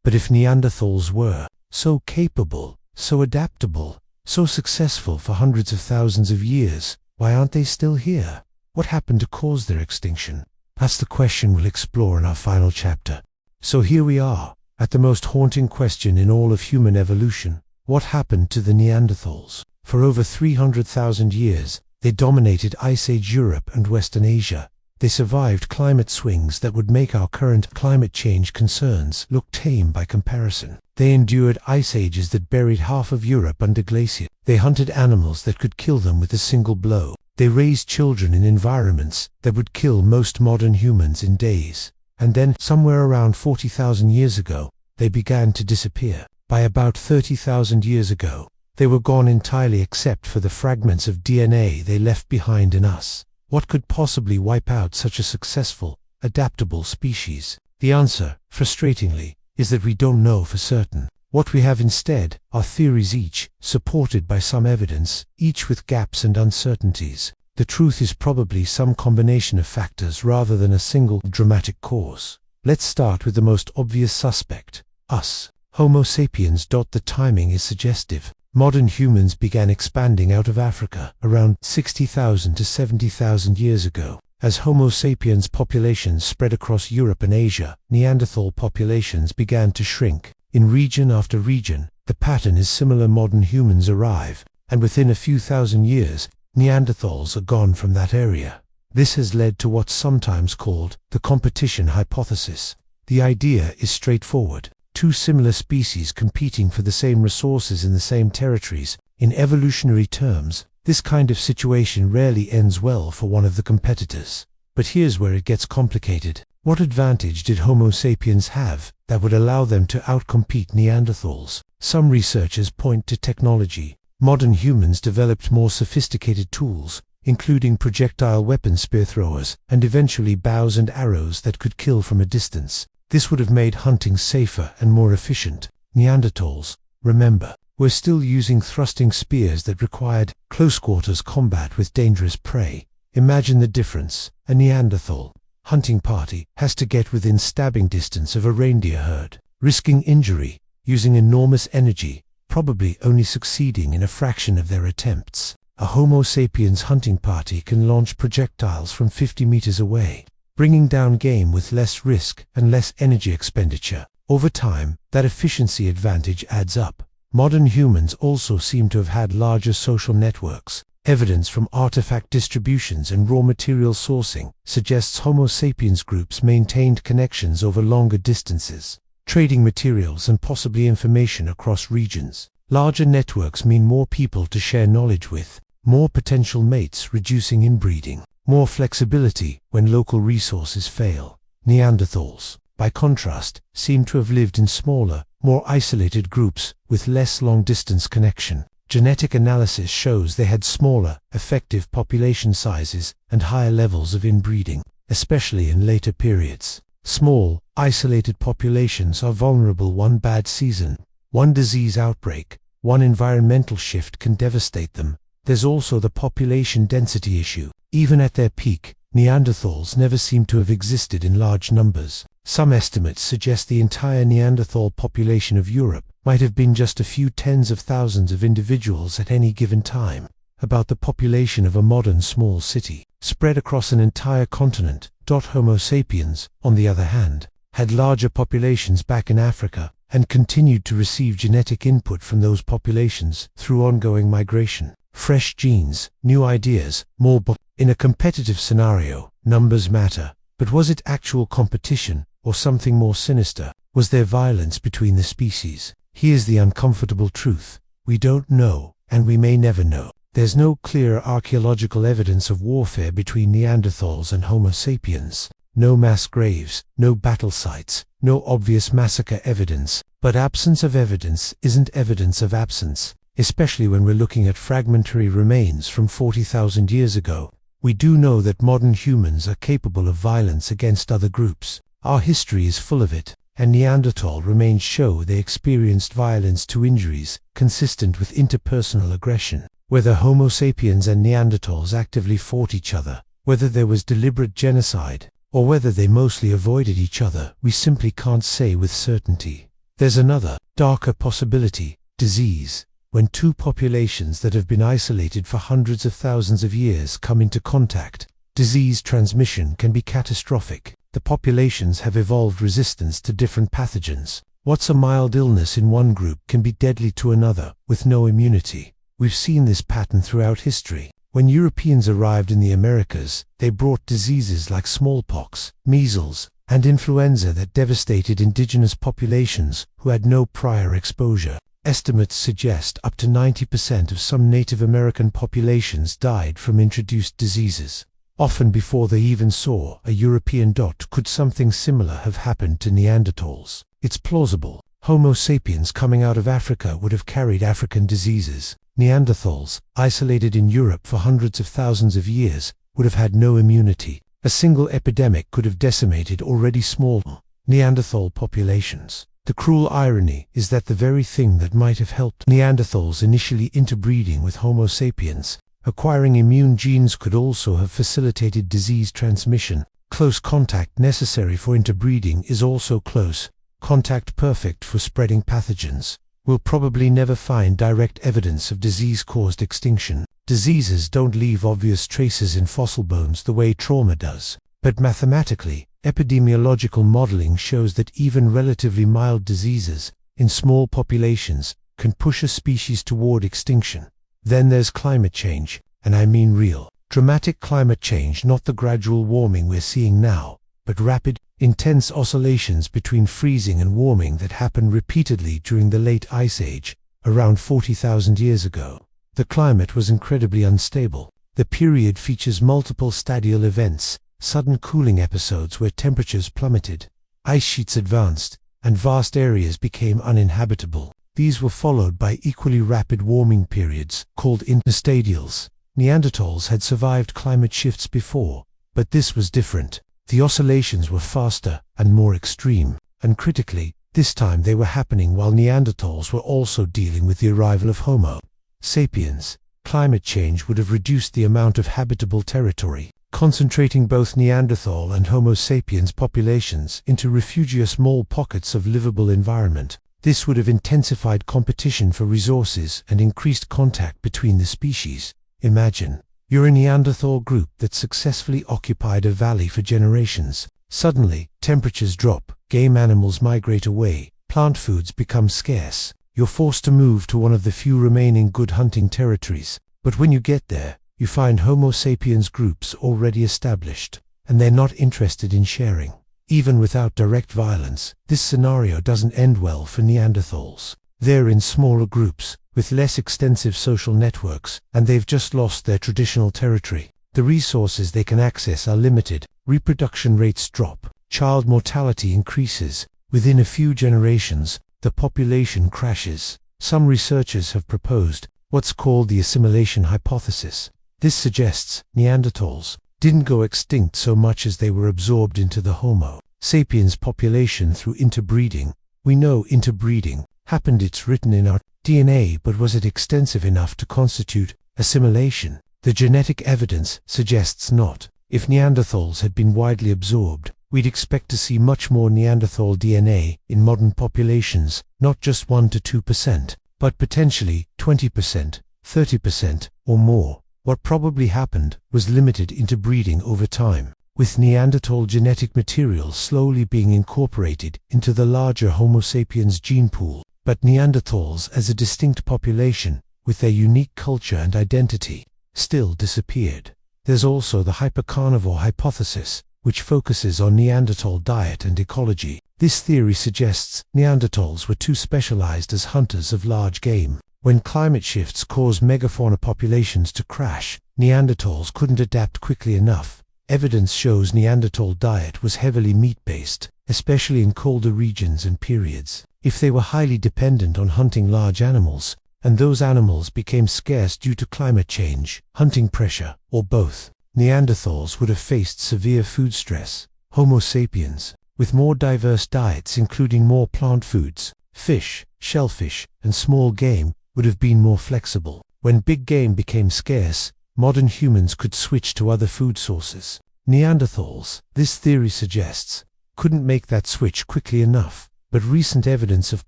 But if Neanderthals were so capable, so adaptable, so successful for hundreds of thousands of years, why aren't they still here? What happened to cause their extinction? That's the question we'll explore in our final chapter. So here we are, at the most haunting question in all of human evolution. What happened to the Neanderthals? For over 300,000 years, they dominated Ice Age Europe and Western Asia. They survived climate swings that would make our current climate change concerns look tame by comparison. They endured ice ages that buried half of Europe under glacier. They hunted animals that could kill them with a single blow. They raised children in environments that would kill most modern humans in days. And then, somewhere around 40,000 years ago, they began to disappear. By about 30,000 years ago, they were gone entirely except for the fragments of DNA they left behind in us. What could possibly wipe out such a successful, adaptable species? The answer, frustratingly, is that we don't know for certain. What we have instead are theories, each supported by some evidence, each with gaps and uncertainties. The truth is probably some combination of factors rather than a single dramatic cause. Let's start with the most obvious suspect: us. Homo sapiens. The timing is suggestive. Modern humans began expanding out of Africa around 60,000 to 70,000 years ago. As Homo sapiens populations spread across Europe and Asia, Neanderthal populations began to shrink. In region after region, the pattern is similar. Modern humans arrive, and within a few thousand years, Neanderthals are gone from that area. This has led to what's sometimes called the competition hypothesis. The idea is straightforward. Two similar species competing for the same resources in the same territories. In evolutionary terms, this kind of situation rarely ends well for one of the competitors. But here's where it gets complicated. What advantage did Homo sapiens have that would allow them to outcompete Neanderthals? Some researchers point to technology. Modern humans developed more sophisticated tools, including projectile weapon spear throwers, and eventually bows and arrows that could kill from a distance. This would have made hunting safer and more efficient. Neanderthals, remember, were still using thrusting spears that required close-quarters combat with dangerous prey. Imagine the difference. A Neanderthal hunting party has to get within stabbing distance of a reindeer herd, risking injury, using enormous energy, probably only succeeding in a fraction of their attempts. A Homo sapiens hunting party can launch projectiles from 50 meters away, bringing down game with less risk and less energy expenditure. Over time, that efficiency advantage adds up. Modern humans also seem to have had larger social networks. Evidence from artifact distributions and raw material sourcing suggests Homo sapiens groups maintained connections over longer distances, trading materials and possibly information across regions. Larger networks mean more people to share knowledge with, more potential mates, reducing inbreeding, more flexibility when local resources fail. Neanderthals, by contrast, seem to have lived in smaller, more isolated groups with less long-distance connection. Genetic analysis shows they had smaller, effective population sizes and higher levels of inbreeding, especially in later periods. Small, isolated populations are vulnerable. One bad season, one disease outbreak, one environmental shift can devastate them. There's also the population density issue. Even at their peak, Neanderthals never seem to have existed in large numbers. Some estimates suggest the entire Neanderthal population of Europe might have been just a few tens of thousands of individuals at any given time, about the population of a modern small city, spread across an entire continent. Homo sapiens, on the other hand, had larger populations back in Africa and continued to receive genetic input from those populations through ongoing migration. Fresh genes, new ideas, more in a competitive scenario, numbers matter. But was it actual competition, or something more sinister? Was there violence between the species? Here's the uncomfortable truth. We don't know, and we may never know. There's no clear archaeological evidence of warfare between Neanderthals and Homo sapiens. No mass graves, no battle sites, no obvious massacre evidence. But absence of evidence isn't evidence of absence, especially when we're looking at fragmentary remains from 40,000 years ago. We do know that modern humans are capable of violence against other groups. Our history is full of it, and Neanderthal remains show they experienced violence to injuries, consistent with interpersonal aggression. Whether Homo sapiens and Neanderthals actively fought each other, whether there was deliberate genocide, or whether they mostly avoided each other, we simply can't say with certainty. There's another, darker possibility: disease. When two populations that have been isolated for hundreds of thousands of years come into contact, disease transmission can be catastrophic. The populations have evolved resistance to different pathogens. What's a mild illness in one group can be deadly to another, with no immunity. We've seen this pattern throughout history. When Europeans arrived in the Americas, they brought diseases like smallpox, measles, and influenza that devastated indigenous populations who had no prior exposure. Estimates suggest up to 90% of some Native American populations died from introduced diseases, often before they even saw a European. Could something similar have happened to Neanderthals? It's plausible. Homo sapiens coming out of Africa would have carried African diseases. Neanderthals, isolated in Europe for hundreds of thousands of years, would have had no immunity. A single epidemic could have decimated already small Neanderthal populations. The cruel irony is that the very thing that might have helped Neanderthals initially interbreeding with Homo sapiens, acquiring immune genes, could also have facilitated disease transmission. Close contact necessary for interbreeding is also close contact perfect for spreading pathogens. We'll probably never find direct evidence of disease-caused extinction. Diseases don't leave obvious traces in fossil bones the way trauma does. But mathematically, epidemiological modeling shows that even relatively mild diseases, in small populations, can push a species toward extinction. Then there's climate change, and I mean real, dramatic climate change, not the gradual warming we're seeing now, but rapid, intense oscillations between freezing and warming that happened repeatedly during the late Ice Age, around 40,000 years ago. The climate was incredibly unstable. The period features multiple stadial events, sudden cooling episodes where temperatures plummeted, ice sheets advanced, and vast areas became uninhabitable. These were followed by equally rapid warming periods, called interstadials. Neanderthals had survived climate shifts before, but this was different. The oscillations were faster and more extreme, and critically, this time they were happening while Neanderthals were also dealing with the arrival of Homo sapiens. Climate change would have reduced the amount of habitable territory, concentrating both Neanderthal and Homo sapiens populations into refugious small pockets of livable environment. This would have intensified competition for resources and increased contact between the species. Imagine, you're a Neanderthal group that successfully occupied a valley for generations. Suddenly, temperatures drop, game animals migrate away, plant foods become scarce. You're forced to move to one of the few remaining good hunting territories. But when you get there, you find Homo sapiens groups already established, and they're not interested in sharing. Even without direct violence, this scenario doesn't end well for Neanderthals. They're in smaller groups, with less extensive social networks, and they've just lost their traditional territory. The resources they can access are limited, reproduction rates drop, child mortality increases. Within a few generations, the population crashes. Some researchers have proposed what's called the assimilation hypothesis. This suggests Neanderthals didn't go extinct so much as they were absorbed into the Homo sapiens population through interbreeding. We know interbreeding happened, it's written in our DNA, but was it extensive enough to constitute assimilation? The genetic evidence suggests not. If Neanderthals had been widely absorbed, we'd expect to see much more Neanderthal DNA in modern populations, not just 1 to 2%, but potentially 20%, 30%, or more. What probably happened was limited interbreeding over time, with Neanderthal genetic material slowly being incorporated into the larger Homo sapiens gene pool. But Neanderthals as a distinct population, with their unique culture and identity, still disappeared. There's also the hypercarnivore hypothesis, which focuses on Neanderthal diet and ecology. This theory suggests Neanderthals were too specialized as hunters of large game. When climate shifts caused megafauna populations to crash, Neanderthals couldn't adapt quickly enough. Evidence shows Neanderthal diet was heavily meat-based, especially in colder regions and periods. If they were highly dependent on hunting large animals, and those animals became scarce due to climate change, hunting pressure, or both, Neanderthals would have faced severe food stress. Homo sapiens, with more diverse diets including more plant foods, fish, shellfish, and small game, would have been more flexible. When big game became scarce, modern humans could switch to other food sources. Neanderthals, this theory suggests, couldn't make that switch quickly enough, but recent evidence of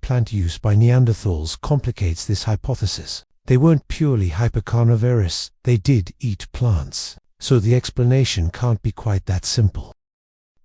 plant use by Neanderthals complicates this hypothesis. They weren't purely hypercarnivorous, they did eat plants, so the explanation can't be quite that simple.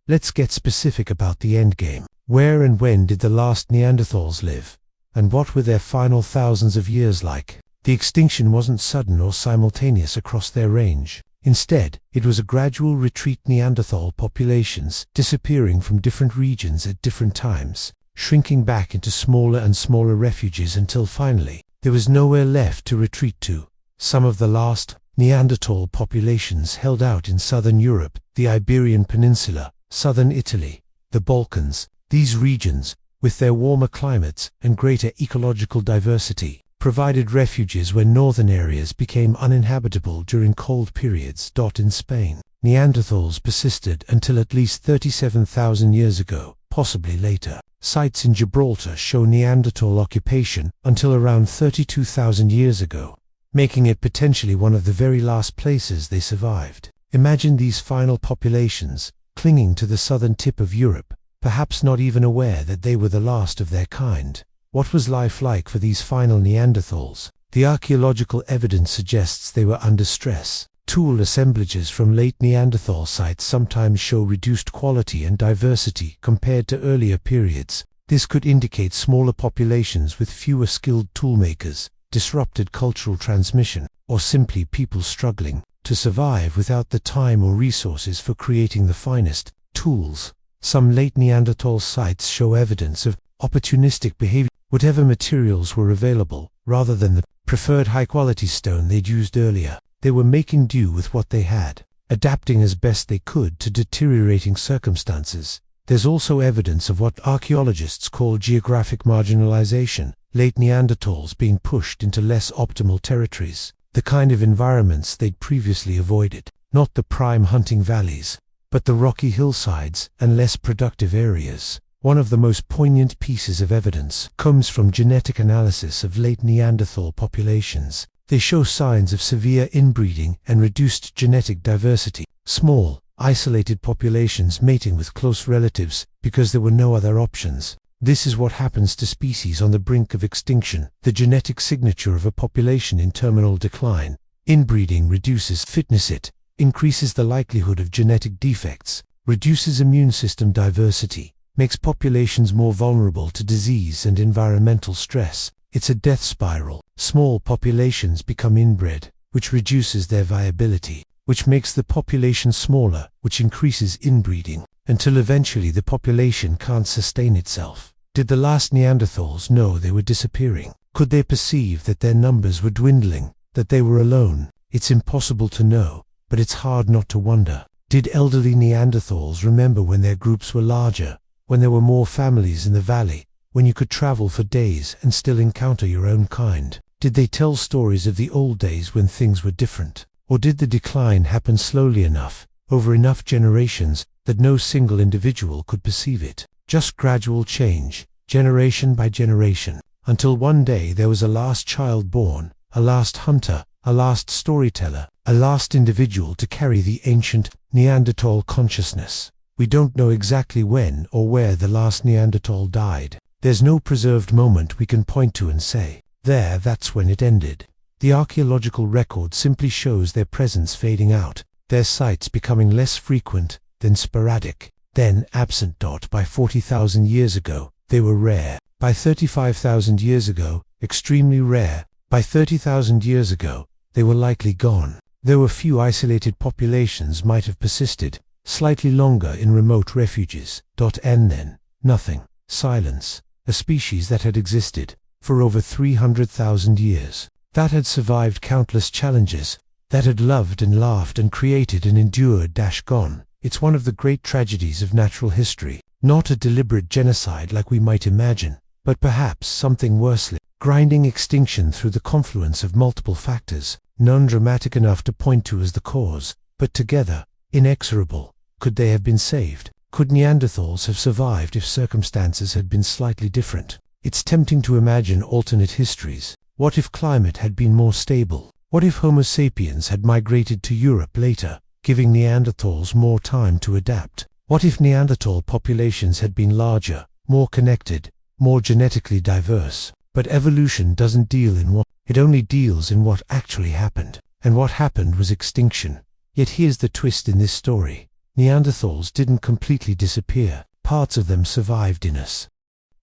Let's get specific about the endgame. Where and when did the last Neanderthals live? And what were their final thousands of years like? The extinction wasn't sudden or simultaneous across their range. Instead, it was a gradual retreat. Neanderthal populations disappearing from different regions at different times, shrinking back into smaller and smaller refuges until finally, there was nowhere left to retreat to. Some of the last Neanderthal populations held out in southern Europe, the Iberian Peninsula, southern Italy, the Balkans. These regions, with their warmer climates and greater ecological diversity, provided refuges when northern areas became uninhabitable during cold periods. In Spain, Neanderthals persisted until at least 37,000 years ago, possibly later. Sites in Gibraltar show Neanderthal occupation until around 32,000 years ago, making it potentially one of the very last places they survived. Imagine these final populations, clinging to the southern tip of Europe, perhaps not even aware that they were the last of their kind. What was life like for these final Neanderthals? The archaeological evidence suggests they were under stress. Tool assemblages from late Neanderthal sites sometimes show reduced quality and diversity compared to earlier periods. This could indicate smaller populations with fewer skilled toolmakers, disrupted cultural transmission, or simply people struggling to survive without the time or resources for creating the finest tools. Some late Neanderthal sites show evidence of opportunistic behavior. Whatever materials were available, rather than the preferred high-quality stone they'd used earlier, they were making do with what they had, adapting as best they could to deteriorating circumstances. There's also evidence of what archaeologists call geographic marginalization, late Neanderthals being pushed into less optimal territories, the kind of environments they'd previously avoided, not the prime hunting valleys, but the rocky hillsides and less productive areas. One of the most poignant pieces of evidence comes from genetic analysis of late Neanderthal populations. They show signs of severe inbreeding and reduced genetic diversity. Small, isolated populations mating with close relatives because there were no other options. This is what happens to species on the brink of extinction, the genetic signature of a population in terminal decline. Inbreeding reduces fitness, it increases the likelihood of genetic defects, reduces immune system diversity, makes populations more vulnerable to disease and environmental stress. It's a death spiral. Small populations become inbred, which reduces their viability, which makes the population smaller, which increases inbreeding, until eventually the population can't sustain itself. Did the last Neanderthals know they were disappearing? Could they perceive that their numbers were dwindling, that they were alone? It's impossible to know, but it's hard not to wonder. Did elderly Neanderthals remember when their groups were larger, when there were more families in the valley, when you could travel for days and still encounter your own kind? Did they tell stories of the old days when things were different? Or did the decline happen slowly enough, over enough generations, that no single individual could perceive it? Just gradual change, generation by generation, until one day there was a last child born, a last hunter, a last storyteller, a last individual to carry the ancient Neanderthal consciousness. We don't know exactly when or where the last Neanderthal died. There's no preserved moment we can point to and say, that's when it ended. The archaeological record simply shows their presence fading out, their sites becoming less frequent, then sporadic, then absent. By 40,000 years ago, they were rare. By 35,000 years ago, extremely rare. By 30,000 years ago, they were likely gone. Though a few isolated populations might have persisted, slightly longer in remote refuges. And then, nothing. Silence. A species that had existed for over 300,000 years, that had survived countless challenges, that had loved and laughed and created and endured. Gone. It's one of the great tragedies of natural history. Not a deliberate genocide like we might imagine, but perhaps something worse. Grinding extinction through the confluence of multiple factors, none dramatic enough to point to as the cause, but together, inexorable. Could they have been saved? Could Neanderthals have survived if circumstances had been slightly different? It's tempting to imagine alternate histories. What if climate had been more stable? What if Homo sapiens had migrated to Europe later, giving Neanderthals more time to adapt? What if Neanderthal populations had been larger, more connected, more genetically diverse? But evolution doesn't deal in what, it only deals in what actually happened. And what happened was extinction. Yet here's the twist in this story. Neanderthals didn't completely disappear. Parts of them survived in us.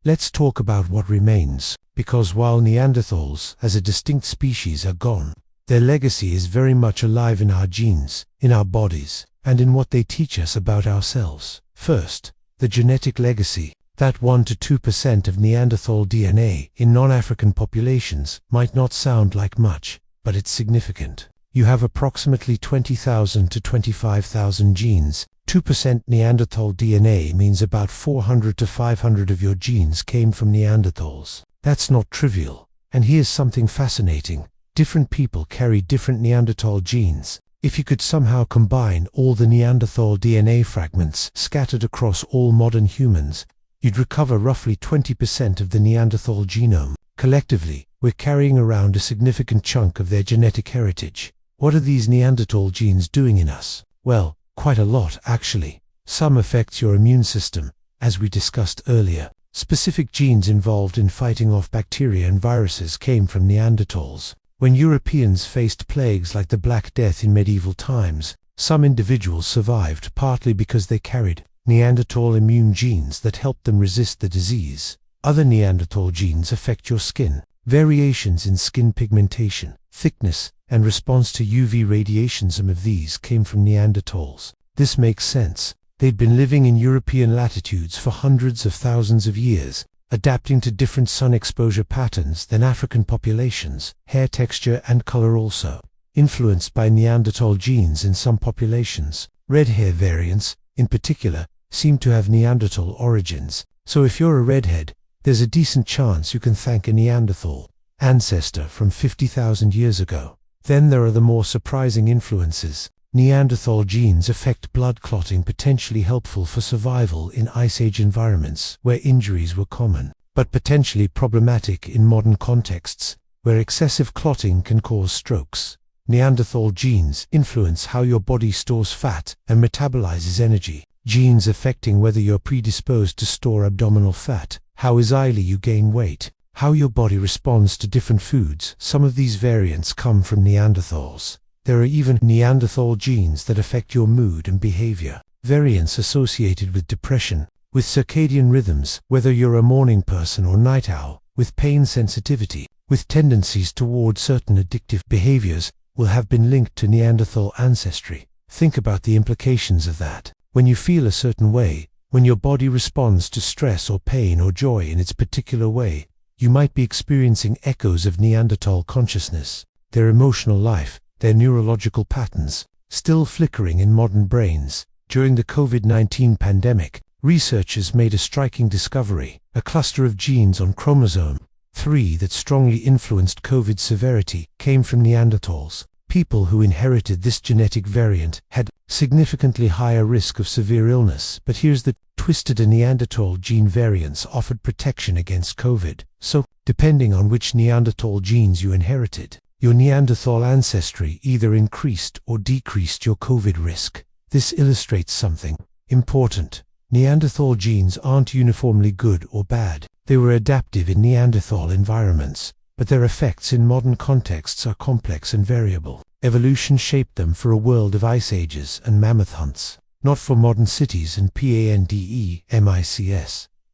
Let's talk about what remains, because while Neanderthals as a distinct species are gone, their legacy is very much alive in our genes, in our bodies, and in what they teach us about ourselves. First, the genetic legacy. That 1 to 2% of Neanderthal DNA in non-African populations might not sound like much, but it's significant. You have approximately 20,000 to 25,000 genes. 2% Neanderthal DNA means about 400 to 500 of your genes came from Neanderthals. That's not trivial. And here's something fascinating. Different people carry different Neanderthal genes. If you could somehow combine all the Neanderthal DNA fragments scattered across all modern humans, you'd recover roughly 20% of the Neanderthal genome. Collectively, we're carrying around a significant chunk of their genetic heritage. What are these Neanderthal genes doing in us? Well, quite a lot, actually. Some affect your immune system, as we discussed earlier. Specific genes involved in fighting off bacteria and viruses came from Neanderthals. When Europeans faced plagues like the Black Death in medieval times, some individuals survived partly because they carried Neanderthal immune genes that helped them resist the disease. Other Neanderthal genes affect your skin. Variations in skin pigmentation, thickness, and response to UV radiation. Some of these came from Neanderthals. This makes sense. They'd been living in European latitudes for hundreds of thousands of years, adapting to different sun exposure patterns than African populations. Hair texture and color also influenced by Neanderthal genes in some populations. Red hair variants, in particular, seem to have Neanderthal origins. So if you're a redhead, there's a decent chance you can thank a Neanderthal ancestor from 50,000 years ago. Then there are the more surprising influences. Neanderthal genes affect blood clotting, potentially helpful for survival in Ice Age environments where injuries were common, but potentially problematic in modern contexts where excessive clotting can cause strokes. Neanderthal genes influence how your body stores fat and metabolizes energy. Genes affecting whether you're predisposed to store abdominal fat, how easily you gain weight, how your body responds to different foods. Some of these variants come from Neanderthals. There are even Neanderthal genes that affect your mood and behavior. Variants associated with depression, with circadian rhythms, whether you're a morning person or night owl, with pain sensitivity, with tendencies toward certain addictive behaviors, will have been linked to Neanderthal ancestry. Think about the implications of that. When you feel a certain way, when your body responds to stress or pain or joy in its particular way, you might be experiencing echoes of Neanderthal consciousness, their emotional life, their neurological patterns, still flickering in modern brains. During the COVID-19 pandemic, researchers made a striking discovery. A cluster of genes on chromosome 3 that strongly influenced COVID severity came from Neanderthals. People who inherited this genetic variant had significantly higher risk of severe illness. But here's the twist: a Neanderthal gene variants offered protection against COVID. So, depending on which Neanderthal genes you inherited, your Neanderthal ancestry either increased or decreased your COVID risk. This illustrates something. Important. Neanderthal genes aren't uniformly good or bad. They were adaptive in Neanderthal environments, but their effects in modern contexts are complex and variable. Evolution shaped them for a world of ice ages and mammoth hunts, not for modern cities and pandemics.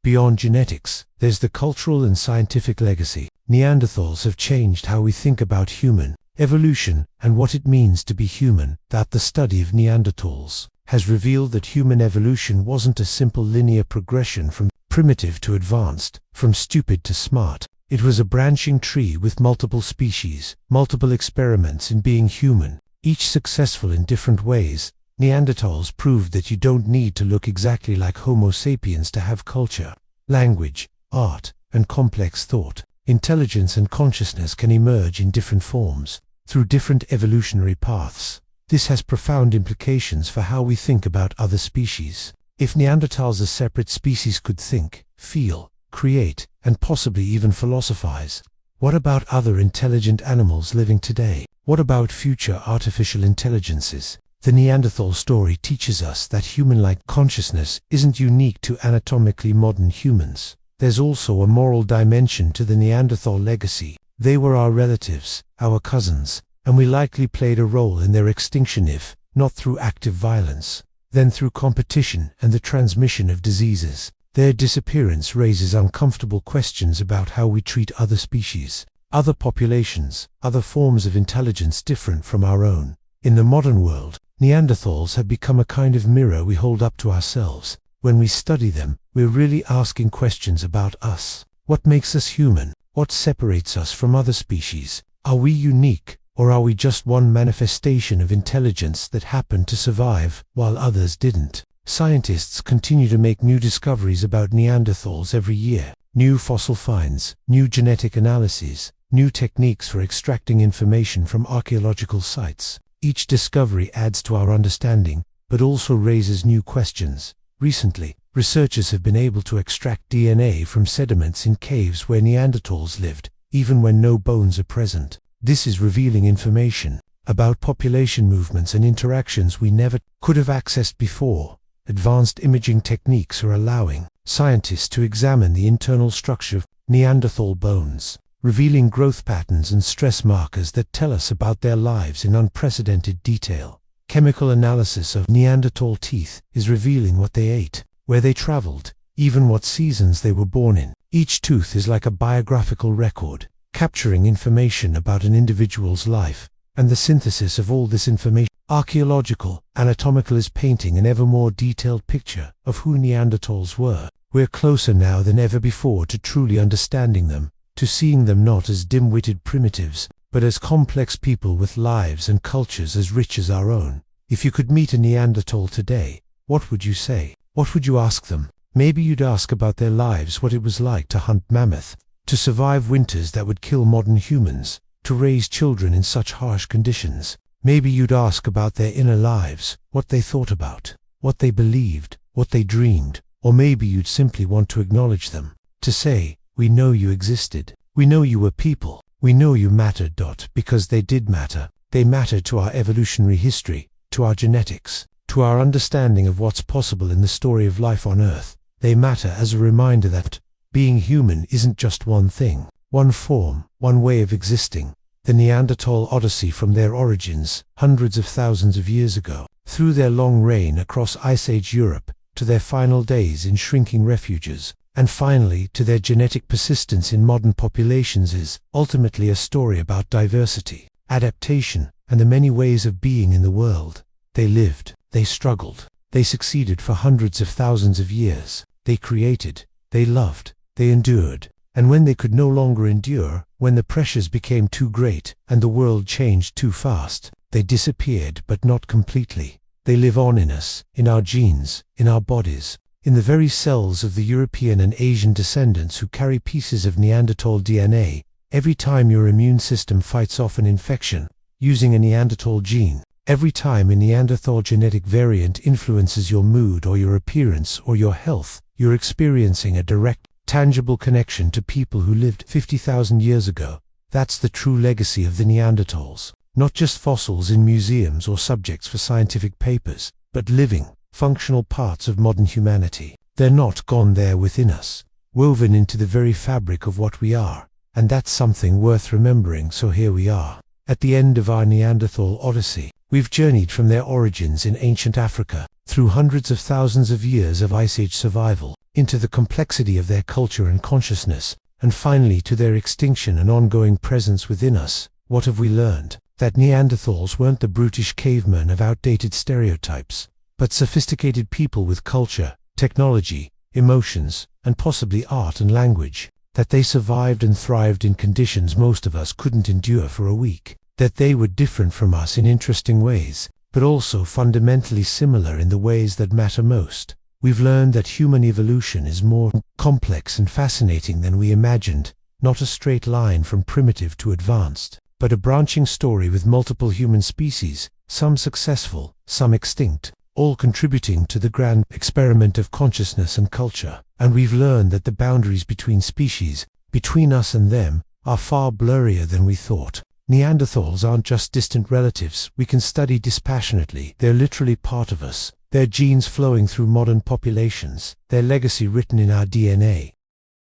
Beyond genetics, there's the cultural and scientific legacy. Neanderthals have changed how we think about human evolution and what it means to be human. That the study of Neanderthals has revealed that human evolution wasn't a simple linear progression from primitive to advanced, from stupid to smart. It was a branching tree with multiple species, multiple experiments in being human, each successful in different ways. Neanderthals proved that you don't need to look exactly like Homo sapiens to have culture, language, art, and complex thought. Intelligence and consciousness can emerge in different forms, through different evolutionary paths. This has profound implications for how we think about other species. If Neanderthals as separate species could think, feel, create, and possibly even philosophize, what about other intelligent animals living today? What about future artificial intelligences? The Neanderthal story teaches us that human-like consciousness isn't unique to anatomically modern humans. There's also a moral dimension to the Neanderthal legacy. They were our relatives, our cousins, and we likely played a role in their extinction, if not through active violence, then through competition and the transmission of diseases. Their disappearance raises uncomfortable questions about how we treat other species, other populations, other forms of intelligence different from our own. In the modern world, Neanderthals have become a kind of mirror we hold up to ourselves. When we study them, we're really asking questions about us. What makes us human? What separates us from other species? Are we unique, or are we just one manifestation of intelligence that happened to survive while others didn't? Scientists continue to make new discoveries about Neanderthals every year. New fossil finds, new genetic analyses, new techniques for extracting information from archaeological sites. Each discovery adds to our understanding, but also raises new questions. Recently, researchers have been able to extract DNA from sediments in caves where Neanderthals lived, even when no bones are present. This is revealing information about population movements and interactions we never could have accessed before. Advanced imaging techniques are allowing scientists to examine the internal structure of Neanderthal bones, revealing growth patterns and stress markers that tell us about their lives in unprecedented detail. Chemical analysis of Neanderthal teeth is revealing what they ate, where they traveled, even what seasons they were born in. Each tooth is like a biographical record, capturing information about an individual's life, and the synthesis of all this information, archaeological, anatomical, is painting an ever more detailed picture of who Neanderthals were. We're closer now than ever before to truly understanding them, to seeing them not as dim-witted primitives, but as complex people with lives and cultures as rich as our own. If you could meet a Neanderthal today, what would you say? What would you ask them? Maybe you'd ask about their lives, what it was like to hunt mammoth, to survive winters that would kill modern humans, to raise children in such harsh conditions. Maybe you'd ask about their inner lives, what they thought about, what they believed, what they dreamed, or maybe you'd simply want to acknowledge them, to say, "We know you existed. We know you were people. We know you mattered." Because they did matter. They mattered to our evolutionary history, to our genetics, to our understanding of what's possible in the story of life on Earth. They matter as a reminder that being human isn't just one thing, one form, one way of existing. The Neanderthal Odyssey, from their origins, hundreds of thousands of years ago, through their long reign across Ice Age Europe, to their final days in shrinking refuges, and finally to their genetic persistence in modern populations, is ultimately a story about diversity, adaptation, and the many ways of being in the world. They lived, they struggled, they succeeded for hundreds of thousands of years. They created, they loved, they endured, and when they could no longer endure, when the pressures became too great and the world changed too fast, they disappeared, but not completely. They live on in us, in our genes, in our bodies, in the very cells of the European and Asian descendants who carry pieces of Neanderthal DNA. Every time your immune system fights off an infection using a Neanderthal gene, every time a Neanderthal genetic variant influences your mood or your appearance or your health, you're experiencing a direct, tangible connection to people who lived 50,000 years ago. That's the true legacy of the Neanderthals. Not just fossils in museums or subjects for scientific papers, but living, functional parts of modern humanity. They're not gone, there within us, woven into the very fabric of what we are, and that's something worth remembering. So here we are, at the end of our Neanderthal odyssey. We've journeyed from their origins in ancient Africa, through hundreds of thousands of years of Ice Age survival, into the complexity of their culture and consciousness, and finally to their extinction and ongoing presence within us. What have we learned? That Neanderthals weren't the brutish cavemen of outdated stereotypes, but sophisticated people with culture, technology, emotions, and possibly art and language. That they survived and thrived in conditions most of us couldn't endure for a week. That they were different from us in interesting ways, but also fundamentally similar in the ways that matter most. We've learned that human evolution is more complex and fascinating than we imagined, not a straight line from primitive to advanced, but a branching story with multiple human species, some successful, some extinct, all contributing to the grand experiment of consciousness and culture. And we've learned that the boundaries between species, between us and them, are far blurrier than we thought. Neanderthals aren't just distant relatives we can study dispassionately. They're literally part of us, their genes flowing through modern populations, their legacy written in our DNA.